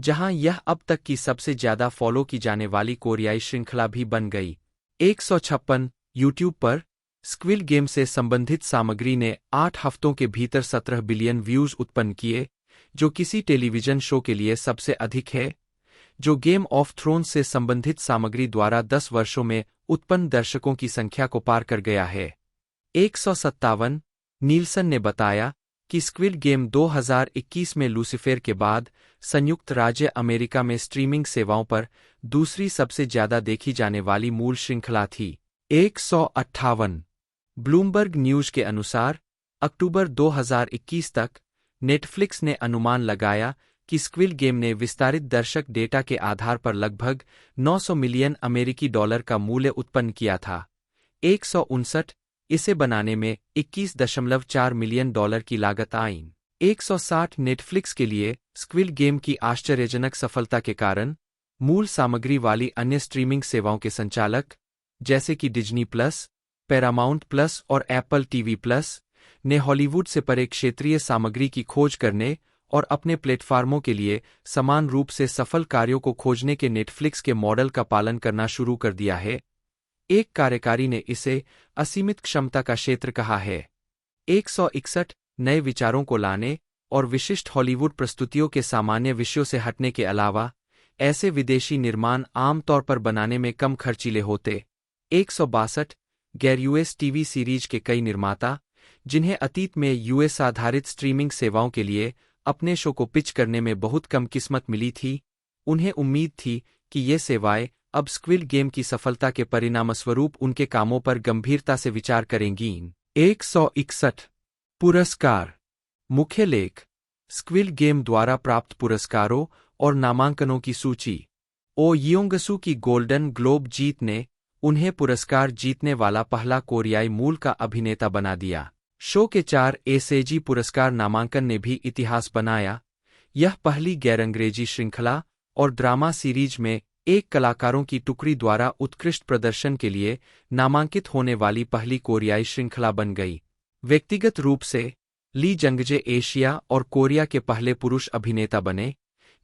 जहां यह अब तक की सबसे ज्यादा फॉलो की जाने वाली कोरियाई श्रृंखला भी बन गई। 156 यूट्यूब पर स्क्विड गेम से संबंधित सामग्री ने 8 हफ्तों के भीतर 17 बिलियन व्यूज उत्पन्न किए, जो किसी टेलीविजन शो के लिए सबसे अधिक है, जो गेम ऑफ थ्रोन्स से संबंधित सामग्री द्वारा 10 वर्षों में उत्पन्न दर्शकों की संख्या को पार कर गया है। 157 नील्सन ने बताया कि स्क्विड गेम 2021 में लूसीफर के बाद संयुक्त राज्य अमेरिका में स्ट्रीमिंग सेवाओं पर दूसरी सबसे ज्यादा देखी जाने वाली मूल श्रृंखला थी। 158 ब्लूमबर्ग न्यूज के अनुसार अक्टूबर 2021 तक नेटफ्लिक्स ने अनुमान लगाया कि स्क्विड गेम ने विस्तारित दर्शक डेटा के आधार पर लगभग 900 मिलियन अमेरिकी डॉलर का मूल्य उत्पन्न किया था। 159 इसे बनाने में 21.4 मिलियन डॉलर की लागत आई। 160 नेटफ्लिक्स के लिए स्क्विड गेम की आश्चर्यजनक सफलता के कारण मूल सामग्री वाली अन्य स्ट्रीमिंग सेवाओं के संचालक, जैसे कि डिज्नी प्लस, पैरामाउंट प्लस और एप्पल टीवी प्लस, ने हॉलीवुड से परे क्षेत्रीय सामग्री की खोज करने और अपने प्लेटफार्मों के लिए समान रूप से सफल कार्यों को खोजने के नेटफ्लिक्स के मॉडल का पालन करना शुरू कर दिया है। एक कार्यकारी ने इसे असीमित क्षमता का क्षेत्र कहा है। 161 नए विचारों को लाने और विशिष्ट हॉलीवुड प्रस्तुतियों के सामान्य विषयों से हटने के अलावा ऐसे विदेशी निर्माण आमतौर पर बनाने में कम खर्चीले होते। 162 गैर यूएस टीवी सीरीज के कई निर्माता, जिन्हें अतीत में यूएस आधारित स्ट्रीमिंग सेवाओं के लिए अपने शो को पिच करने में बहुत कम किस्मत मिली थी, उन्हें उम्मीद थी कि ये सेवाएं अब स्क्विड गेम की सफलता के परिणामस्वरूप उनके कामों पर गंभीरता से विचार करेंगी। 161 पुरस्कार। मुख्य लेख। स्क्विड गेम द्वारा प्राप्त पुरस्कारों और नामांकनों की सूची। ओ योंगसू की गोल्डन ग्लोब जीत ने उन्हें पुरस्कार जीतने वाला पहला कोरियाई मूल का अभिनेता बना दिया। शो के 4 एसेजी पुरस्कार नामांकन ने भी इतिहास बनाया। यह पहली गैर-अंग्रेजी श्रृंखला और ड्रामा सीरीज में एक कलाकारों की टुकड़ी द्वारा उत्कृष्ट प्रदर्शन के लिए नामांकित होने वाली पहली कोरियाई श्रृंखला बन गई। व्यक्तिगत रूप से ली जंगजे एशिया और कोरिया के पहले पुरुष अभिनेता बने,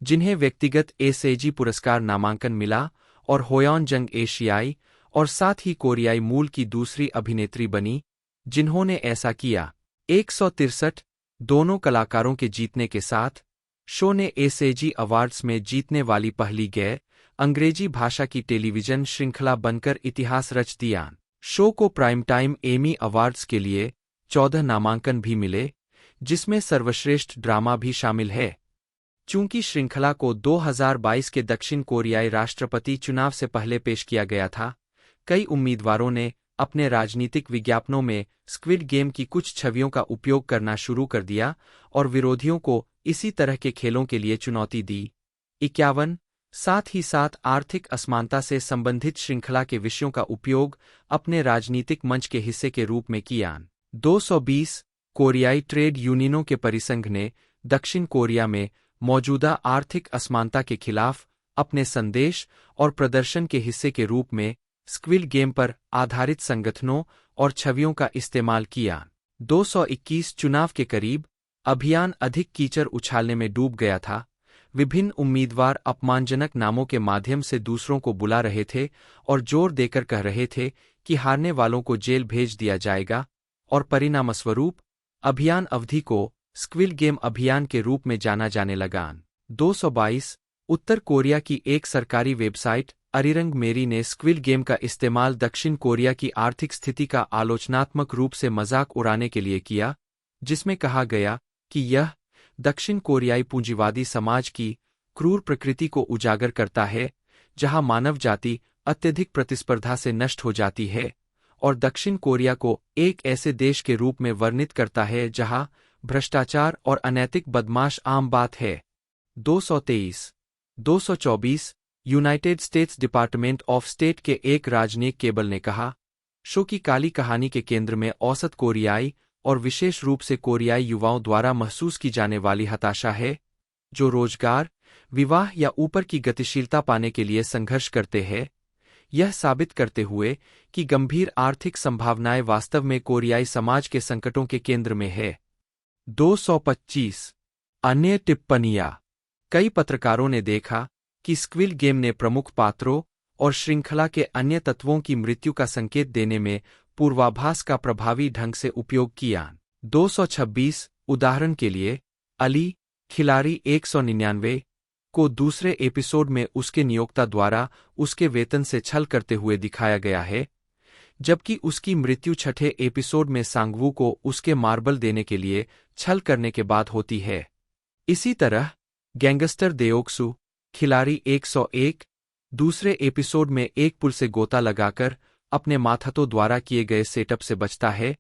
जिन्हें व्यक्तिगत एसेजी पुरस्कार नामांकन मिला, और होयॉन जंग एशियाई और साथ ही कोरियाई मूल की दूसरी अभिनेत्री बनी जिन्होंने ऐसा किया। 163 दोनों कलाकारों के जीतने के साथ शो ने एसेजी अवार्ड्स में जीतने वाली पहली गैर अंग्रेजी भाषा की टेलीविजन श्रृंखला बनकर इतिहास रच दिया। शो को प्राइम टाइम एमी अवार्ड्स के लिए 14 नामांकन भी मिले, जिसमें सर्वश्रेष्ठ ड्रामा भी शामिल है। चूंकि श्रृंखला को 2022 के दक्षिण कोरियाई राष्ट्रपति चुनाव से पहले पेश किया गया था, कई उम्मीदवारों ने अपने राजनीतिक विज्ञापनों में स्क्विड गेम की कुछ छवियों का उपयोग करना शुरू कर दिया और विरोधियों को इसी तरह के खेलों के लिए चुनौती दी। 51 साथ ही साथ आर्थिक असमानता से संबंधित श्रृंखला के विषयों का उपयोग अपने राजनीतिक मंच के हिस्से के रूप में किया। 220 कोरियाई ट्रेड यूनियनों के परिसंघ ने दक्षिण कोरिया में मौजूदा आर्थिक असमानता के खिलाफ अपने संदेश और प्रदर्शन के हिस्से के रूप में स्क्विड गेम पर आधारित संगठनों और छवियों का इस्तेमाल किया। 221 चुनाव के करीब अभियान अधिक कीचड़ उछालने में डूब गया था। विभिन्न उम्मीदवार अपमानजनक नामों के माध्यम से दूसरों को बुला रहे थे और जोर देकर कह रहे थे कि हारने वालों को जेल भेज दिया जाएगा और परिणामस्वरूप अभियान अवधि को स्क्विड गेम अभियान के रूप में जाना जाने लगा। 222 उत्तर कोरिया की एक सरकारी वेबसाइट अरिरंग मेरी ने स्क्विड गेम का इस्तेमाल दक्षिण कोरिया की आर्थिक स्थिति का आलोचनात्मक रूप से मजाक उड़ाने के लिए किया, जिसमें कहा गया कि यह दक्षिण कोरियाई पूंजीवादी समाज की क्रूर प्रकृति को उजागर करता है, जहां मानव जाति अत्यधिक प्रतिस्पर्धा से नष्ट हो जाती है, और दक्षिण कोरिया को एक ऐसे देश के रूप में वर्णित करता है जहां भ्रष्टाचार और अनैतिक बदमाश आम बात है। 223 United states department of state के एक राजनयिक केबल ने कहा, शो की काली कहानी के केंद्र में औसत कोरियाई और विशेष रूप से कोरियाई युवाओं द्वारा महसूस की जाने वाली हताशा है, जो रोजगार, विवाह या ऊपर की गतिशीलता पाने के लिए संघर्ष करते हैं, यह साबित करते हुए कि गंभीर आर्थिक संभावनाएं वास्तव में कोरियाई समाज के संकटों के केंद्र में है। 225 अन्य टिप्पणियां। कई पत्रकारों ने देखा कि स्क्विड गेम ने प्रमुख पात्रों और श्रृंखला के अन्य तत्वों की मृत्यु का संकेत देने में पूर्वाभास का प्रभावी ढंग से उपयोग किया। 226 उदाहरण के लिए, अली, खिलाड़ी 199 को दूसरे एपिसोड में उसके नियोक्ता द्वारा उसके वेतन से छल करते हुए दिखाया गया है, जबकि उसकी मृत्यु छठे एपिसोड में सांगवू को उसके मार्बल देने के लिए छल करने के बाद होती है। इसी तरह गैंगस्टर देओक्सू, खिलाड़ी 101, दूसरे एपिसोड में एक पुल से गोता लगाकर अपने माथातों द्वारा किए गए सेटअप से बचता है,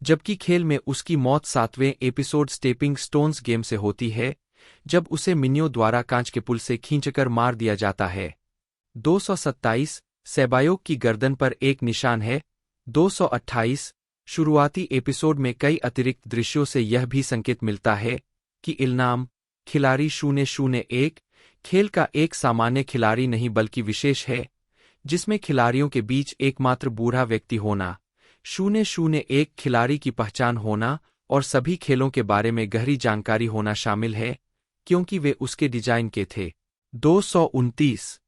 जबकि खेल में उसकी मौत 7वें एपिसोड स्टेपिंग स्टोन्स गेम से होती है, जब उसे मिन्यो द्वारा कांच के पुल से खींचकर मार दिया जाता है। 227 सेबायोग की गर्दन पर एक निशान है। 228 शुरुआती एपिसोड में कई अतिरिक्त दृश्यों से यह भी संकेत मिलता है कि इल्नाम, खिलाड़ी 001, खेल का एक सामान्य खिलाड़ी नहीं बल्कि विशेष है, जिसमें खिलाड़ियों के बीच एकमात्र बूढ़ा व्यक्ति होना, 001 खिलाड़ी की पहचान होना और सभी खेलों के बारे में गहरी जानकारी होना शामिल है, क्योंकि वे उसके डिजाइन के थे। 229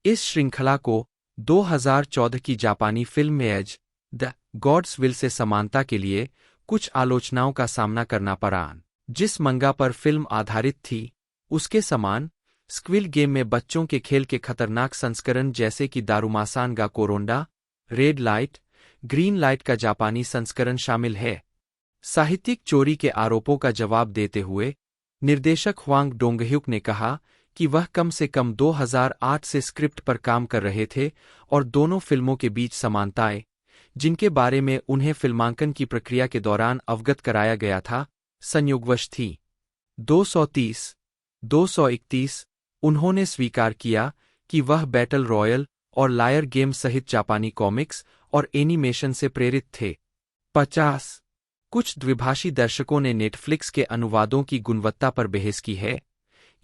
इस श्रृंखला को 2014 की जापानी फिल्म में as the gods will say समानता के लिए कुछ आलोचनाओं का सामना करना पड़ा। जिस मंगा पर फिल्म आधारित थी, उसके समान स्क्विड गेम में बच्चों के खेल के खतरनाक संस्करण जैसे कि दारुमासान गा कोरोंडा, रेड लाइट, ग्रीन लाइट का जापानी संस्करण शामिल है। साहित्यिक चोरी के आरोपों का जवाब देते हुए निर्देशक ह्वांग डोंगह्युक ने कहा कि वह कम से कम 2008 से स्क्रिप्ट पर काम कर रहे थे और दोनों फिल्मों के बीच समानताएं, जिनके बारे में उन्हें फिल्मांकन की प्रक्रिया के दौरान अवगत कराया गया था, संयोगवश थी। 230 उन्होंने स्वीकार किया कि वह बैटल रॉयल और लायर गेम सहित जापानी कॉमिक्स और एनिमेशन से प्रेरित थे। 50 कुछ द्विभाषी दर्शकों ने नेटफ्लिक्स के अनुवादों की गुणवत्ता पर बहस की है,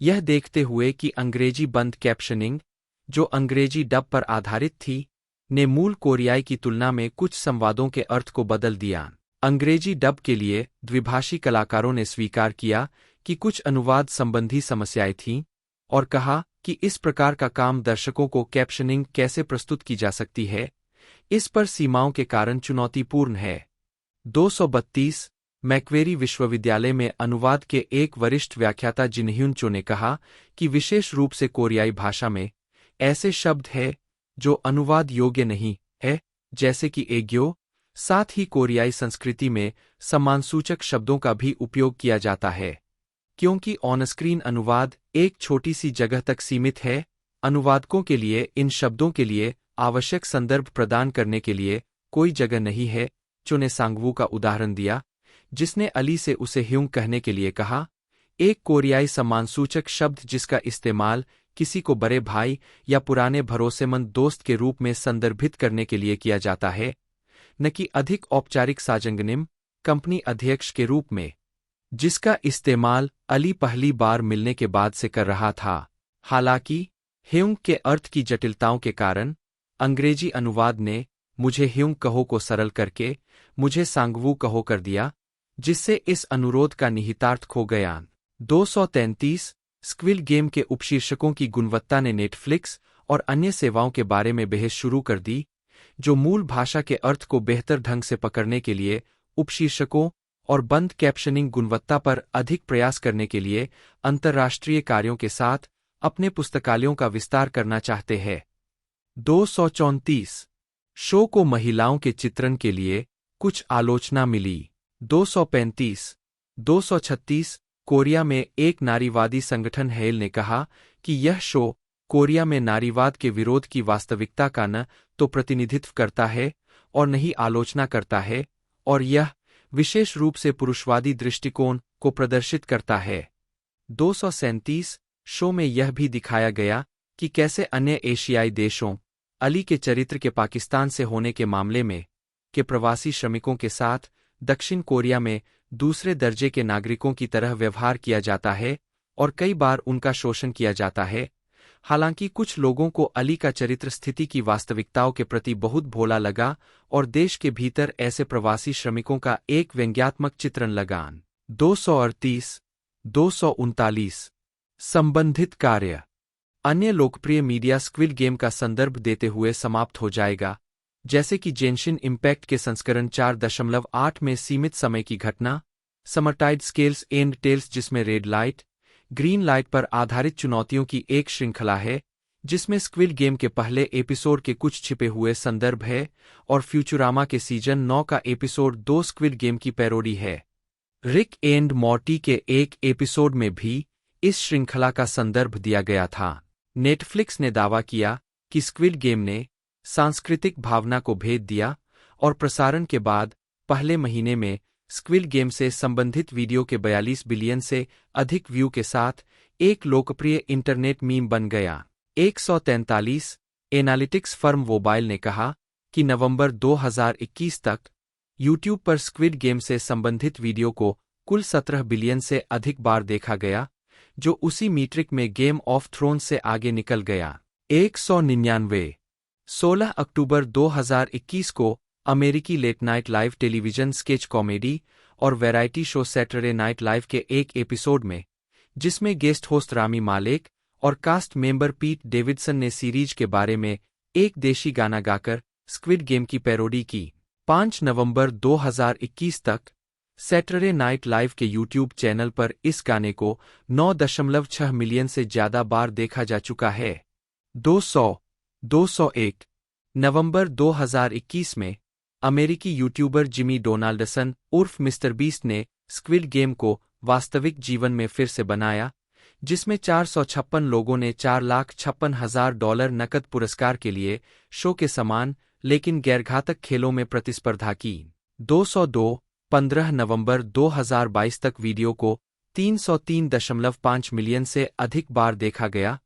यह देखते हुए कि अंग्रेजी बंद कैप्शनिंग, जो अंग्रेजी डब पर आधारित थी, ने मूल कोरियाई की तुलना में कुछ संवादों के अर्थ को बदल दिया। अंग्रेजी डब के लिए द्विभाषी कलाकारों ने स्वीकार किया कि कुछ अनुवाद संबंधी समस्याएं थीं और कहा कि इस प्रकार का काम दर्शकों को कैप्शनिंग कैसे प्रस्तुत की जा सकती है, इस पर सीमाओं के कारण चुनौतीपूर्ण है। 232 मैक्वेरी विश्वविद्यालय में अनुवाद के एक वरिष्ठ व्याख्याता जिनह्युन चो ने कहा कि विशेष रूप से कोरियाई भाषा में ऐसे शब्द हैं जो अनुवाद योग्य नहीं है, जैसे कि एग्यो। साथ ही कोरियाई संस्कृति में सम्मानसूचक शब्दों का भी उपयोग किया जाता है। क्योंकि ऑनस्क्रीन अनुवाद एक छोटी सी जगह तक सीमित है, अनुवादकों के लिए इन शब्दों के लिए आवश्यक संदर्भ प्रदान करने के लिए कोई जगह नहीं है। चो ने सांगवू का उदाहरण दिया, जिसने अली से उसे ह्युंग कहने के लिए कहा, एक कोरियाई सम्मानसूचक शब्द जिसका इस्तेमाल किसी को बड़े भाई या पुराने भरोसेमंद दोस्त के रूप में संदर्भित करने के लिए किया जाता है, न कि अधिक औपचारिक साजंगनिम, कंपनी अध्यक्ष के रूप में, जिसका इस्तेमाल अली पहली बार मिलने के बाद से कर रहा था। हालांकि ह्युंग के अर्थ की जटिलताओं के कारण अंग्रेजी अनुवाद ने मुझे ह्युंग कहो को सरल करके मुझे सांगवू कहो कर दिया, जिससे इस अनुरोध का निहितार्थ खो गया। 233 स्क्विड गेम के उपशीर्षकों की गुणवत्ता ने नेटफ्लिक्स और अन्य सेवाओं के बारे में बहस शुरू कर दी, जो मूल भाषा के अर्थ को बेहतर ढंग से पकड़ने के लिए उपशीर्षकों और बंद कैप्शनिंग गुणवत्ता पर अधिक प्रयास करने के लिए अंतर्राष्ट्रीय कार्यों के साथ अपने पुस्तकालयों का विस्तार करना चाहते हैं। 234 शो को महिलाओं के चित्रण के लिए कुछ आलोचना मिली। 235 236 कोरिया में एक नारीवादी संगठन हेल ने कहा कि यह शो कोरिया में नारीवाद के विरोध की वास्तविकता का न तो प्रतिनिधित्व करता है और न ही आलोचना करता है, और यह विशेष रूप से पुरुषवादी दृष्टिकोण को प्रदर्शित करता है। 237 शो में यह भी दिखाया गया कि कैसे अन्य एशियाई देशों अली के चरित्र के पाकिस्तान से होने के मामले में के प्रवासी श्रमिकों के साथ दक्षिण कोरिया में दूसरे दर्जे के नागरिकों की तरह व्यवहार किया जाता है और कई बार उनका शोषण किया जाता है। हालांकि कुछ लोगों को अली का चरित्र स्थिति की वास्तविकताओं के प्रति बहुत भोला लगा और देश के भीतर ऐसे प्रवासी श्रमिकों का एक व्यंग्यात्मक चित्रण लगान। 238 239 संबंधित कार्य अन्य लोकप्रिय मीडिया स्क्विड गेम का संदर्भ देते हुए समाप्त हो जाएगा, जैसे कि जेंशिन इम्पैक्ट के संस्करण 4.8 में सीमित समय की घटना, समरटाइड स्केल्स एंड टेल्स जिसमें रेड लाइट ग्रीन लाइट पर आधारित चुनौतियों की एक श्रृंखला है, जिसमें स्क्विड गेम के पहले एपिसोड के कुछ छिपे हुए संदर्भ है, और फ्यूचुरामा के सीजन 9 का एपिसोड 2 स्क्विड गेम की पैरोडी है। रिक एंड मॉर्टी के एक एपिसोड में भी इस श्रृंखला का संदर्भ दिया गया था। नेटफ्लिक्स ने दावा किया कि स्क्विड गेम ने सांस्कृतिक भावना को भेद दिया और प्रसारण के बाद पहले महीने में स्क्विड गेम से संबंधित वीडियो के 42 बिलियन से अधिक व्यू के साथ एक लोकप्रिय इंटरनेट मीम बन गया। 143 एनालिटिक्स फर्म वोबाइल ने कहा कि नवंबर 2021 तक यूट्यूब पर स्क्विड गेम से संबंधित वीडियो को कुल 17 बिलियन से अधिक बार देखा गया, जो उसी मीट्रिक में गेम ऑफ थ्रोन्स से आगे निकल गया। 199 16 अक्टूबर 2021 को अमेरिकी late night live television sketch comedy और variety show Saturday night live के एक एपिसोड में, जिसमें गेस्ट होस्ट रामी मालेक और कास्ट मेंबर पीट डेविडसन ने सीरीज के बारे में एक देशी गाना गाकर स्क्विड गेम की पैरोडी की। 5 नवंबर 2021 तक सैटरडे नाइट लाइव के यूट्यूब चैनल पर इस गाने को 9.6 मिलियन से ज्यादा बार देखा जा चुका है। 201 नवंबर 2021 में अमेरिकी यूट्यूबर जिमी डोनाल्डसन उर्फ मिस्टर बीस्ट ने स्क्विड गेम को वास्तविक जीवन में फिर से बनाया, जिसमें 456 लोगों ने $4,56,000 नकद पुरस्कार के लिए शो के समान लेकिन गैरघातक खेलों में प्रतिस्पर्धा की। 202 15 नवंबर 2022 तक वीडियो को 303.5 मिलियन से अधिक बार देखा गया,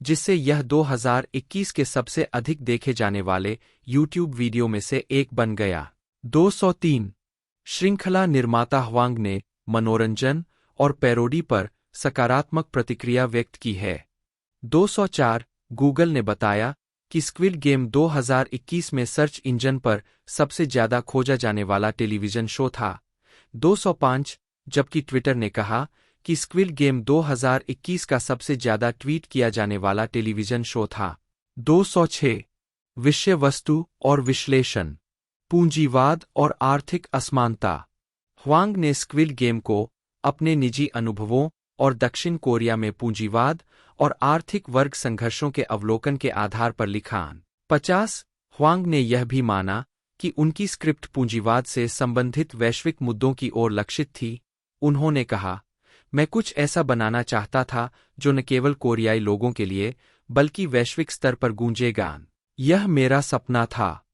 जिससे यह 2021 के सबसे अधिक देखे जाने वाले यूट्यूब वीडियो में से एक बन गया। 203 श्रृंखला निर्माता ह्वांग ने मनोरंजन और पैरोडी पर सकारात्मक प्रतिक्रिया व्यक्त की है। 204 गूगल ने बताया कि स्क्विड गेम 2021 में सर्च इंजन पर सबसे ज्यादा खोजा जाने वाला टेलीविजन शो था। 205 जबकि ट्विटर ने कहा कि स्क्विड गेम 2021 का सबसे ज्यादा ट्वीट किया जाने वाला टेलीविजन शो था। 206 विषय वस्तु और विश्लेषण, पूंजीवाद और आर्थिक असमानता। ह्वांग ने स्क्विड गेम को अपने निजी अनुभवों और दक्षिण कोरिया में पूंजीवाद और आर्थिक वर्ग संघर्षों के अवलोकन के आधार पर लिखा। 50 ह्वांग ने यह भी माना कि उनकी स्क्रिप्ट पूंजीवाद से संबंधित वैश्विक मुद्दों की ओर लक्षित थी। उन्होंने कहा, मैं कुछ ऐसा बनाना चाहता था जो न केवल कोरियाई लोगों के लिए बल्कि वैश्विक स्तर पर गूंजेगा। यह मेरा सपना था।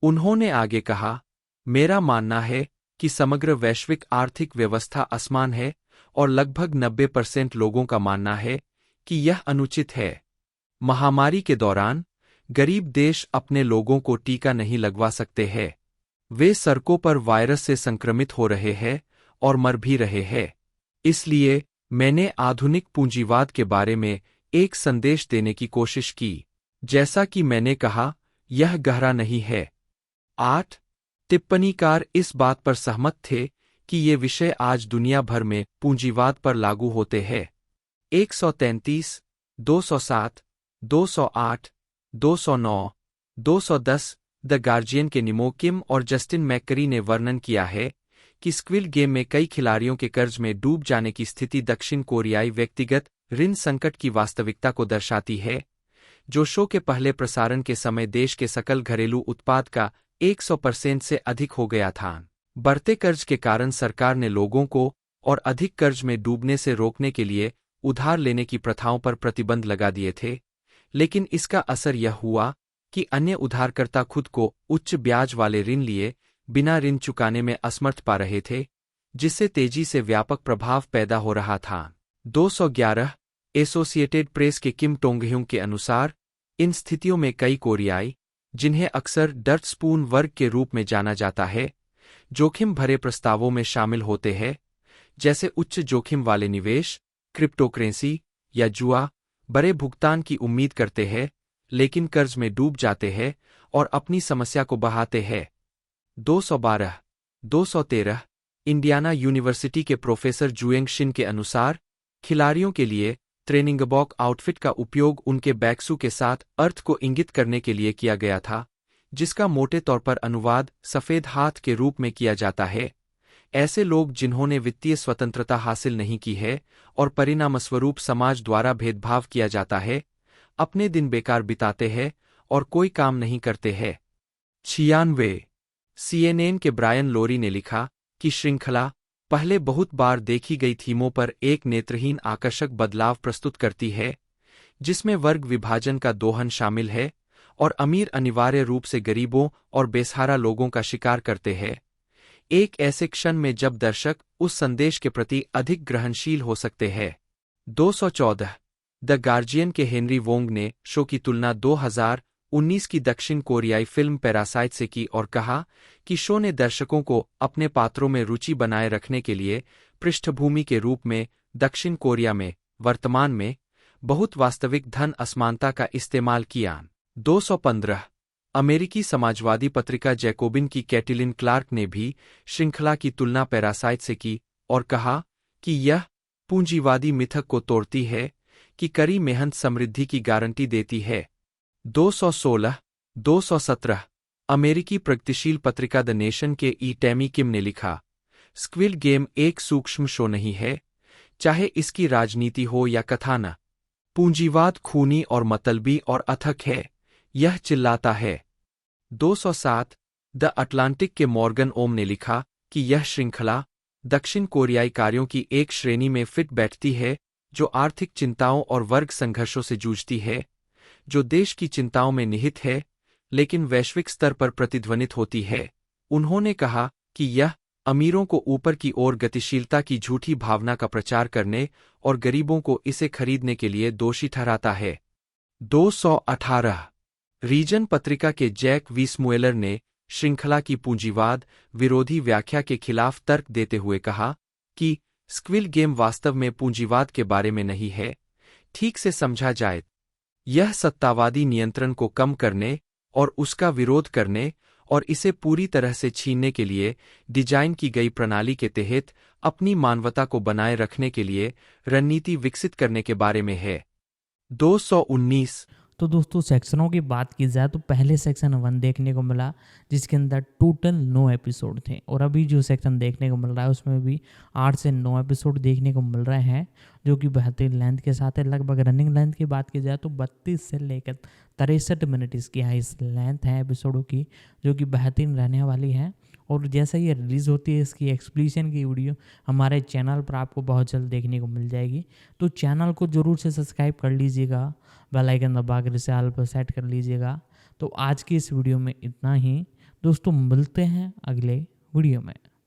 उन्होंने आगे कहा, मेरा मानना है कि समग्र वैश्विक आर्थिक व्यवस्था असमान है और लगभग 90% लोगों का मानना है कि यह अनुचित है। महामारी के दौरान गरीब देश अपने लोगों को टीका नहीं लगवा सकते हैं। वे सड़कों पर वायरस से संक्रमित हो रहे हैं और मर भी रहे हैं। इसलिए मैंने आधुनिक पूंजीवाद के बारे में एक संदेश देने की कोशिश की। जैसा कि मैंने कहा, यह गहरा नहीं है। 8 टिप्पणीकार इस बात पर सहमत थे कि ये विषय आज दुनिया भर में पूंजीवाद पर लागू होते हैं। 133 207 208 209 210 द गार्जियन के निमो किम और जस्टिन मैककरी ने वर्णन किया है कि स्क्विड गेम में कई खिलाड़ियों के कर्ज में डूब जाने की स्थिति दक्षिण कोरियाई व्यक्तिगत ऋण संकट की वास्तविकता को दर्शाती है, जो शो के पहले प्रसारण के समय देश के सकल घरेलू उत्पाद का 100% से अधिक हो गया था। बढ़ते कर्ज के कारण सरकार ने लोगों को और अधिक कर्ज में डूबने से रोकने के लिए उधार लेने की प्रथाओं पर प्रतिबंध लगा दिए थे, लेकिन इसका असर यह हुआ कि अन्य उधारकर्ता खुद को उच्च ब्याज वाले ऋण लिए बिना ऋण चुकाने में असमर्थ पा रहे थे, जिससे तेजी से व्यापक प्रभाव पैदा हो रहा था। 211 एसोसिएटेड प्रेस के किम टोंगह्युंग के अनुसार इन स्थितियों में कई कोरियाई, जिन्हें अक्सर डर्ट स्पून वर्ग के रूप में जाना जाता है, जोखिम भरे प्रस्तावों में शामिल होते हैं, जैसे उच्च जोखिम वाले निवेश, क्रिप्टोकरेंसी या जुआ। बड़े भुगतान की उम्मीद करते हैं, लेकिन कर्ज में डूब जाते हैं और अपनी समस्या को बढ़ाते हैं। 213 इंडियाना यूनिवर्सिटी के प्रोफेसर जुएंग शिन के अनुसार खिलाड़ियों के लिए ट्रेनिंगबॉक आउटफिट का उपयोग उनके बैकसू के साथ अर्थ को इंगित करने के लिए किया गया था, जिसका मोटे तौर पर अनुवाद सफेद हाथ के रूप में किया जाता है। ऐसे लोग जिन्होंने वित्तीय स्वतंत्रता हासिल नहीं की है और परिणामस्वरूप समाज द्वारा भेदभाव किया जाता है, अपने दिन बेकार बिताते हैं और कोई काम नहीं करते हैं। 96 CNN के ब्रायन लोरी ने लिखा कि श्रृंखला पहले बहुत बार देखी गई थीमों पर एक नेत्रहीन आकर्षक बदलाव प्रस्तुत करती है, जिसमें वर्ग विभाजन का दोहन शामिल है और अमीर अनिवार्य रूप से गरीबों और बेसहारा लोगों का शिकार करते हैं, एक ऐसे क्षण में जब दर्शक उस संदेश के प्रति अधिक ग्रहणशील हो सकते हैं। 214 द गार्जियन के हेनरी वोंग ने शो की तुलना 2019 की दक्षिण कोरियाई फिल्म पैरासाइट से की और कहा कि शो ने दर्शकों को अपने पात्रों में रुचि बनाए रखने के लिए पृष्ठभूमि के रूप में दक्षिण कोरिया में वर्तमान में बहुत वास्तविक धन असमानता का इस्तेमाल किया। 215 अमेरिकी समाजवादी पत्रिका जैकोबिन की कैटिलिन क्लार्क ने भी श्रृंखला की तुलना पैरासाइट से की और कहा कि यह पूंजीवादी मिथक को तोड़ती है कि कड़ी मेहनत समृद्धि की गारंटी देती है। 217 अमेरिकी प्रगतिशील पत्रिका द नेशन के टैमी किम ने लिखा, स्क्विड गेम एक सूक्ष्म शो नहीं है, चाहे इसकी राजनीति हो या कथानक। पूंजीवाद खूनी और मतलबी और अथक है, यह चिल्लाता है। 207 द अटलांटिक के मॉर्गन ओम ने लिखा कि यह श्रृंखला दक्षिण कोरियाई कार्यों की एक श्रेणी में फिट बैठती है जो आर्थिक चिंताओं और वर्ग संघर्षों से जूझती है, जो देश की चिंताओं में निहित है लेकिन वैश्विक स्तर पर प्रतिध्वनित होती है। उन्होंने कहा कि यह अमीरों को ऊपर की ओर गतिशीलता की झूठी भावना का प्रचार करने और गरीबों को इसे खरीदने के लिए दोषी ठहराता है। 218 रीजन पत्रिका के जैक वीसमुएलर ने श्रृंखला की पूंजीवाद विरोधी व्याख्या के खिलाफ तर्क देते हुए कहा कि स्क्विड गेम वास्तव में पूंजीवाद के बारे में नहीं है। ठीक से समझा जाए, यह सत्तावादी नियंत्रण को कम करने और उसका विरोध करने और इसे पूरी तरह से छीनने के लिए डिजाइन की गई प्रणाली के तहत अपनी मानवता को बनाए रखने के लिए रणनीति विकसित करने के बारे में है। 219 तो दोस्तों सेक्शनों की बात की जाए तो पहले सेक्शन 1 देखने को मिला जिसके अंदर टोटल 9 एपिसोड थे, और अभी जो सेक्शन देखने को मिल रहा है उसमें भी 8 से 9 एपिसोड देखने को मिल रहे हैं, जो कि बेहतरीन लेंथ के साथ है। लगभग रनिंग लेंथ की बात की जाए तो 32 से लेकर 63 मिनट इसकी हाईएस्ट लेंथ है एपिसोडों की, जो कि बेहतरीन रहने वाली है। और जैसे ये रिलीज़ होती है इसकी एक्सप्लेनेशन की वीडियो हमारे चैनल पर आपको बहुत जल्द देखने को मिल जाएगी, तो चैनल को ज़रूर से सब्सक्राइब कर लीजिएगा, बेल आइकन दबा कर इसे ऑल पर सेट कर लीजिएगा। तो आज की इस वीडियो में इतना ही दोस्तों, मिलते हैं अगले वीडियो में।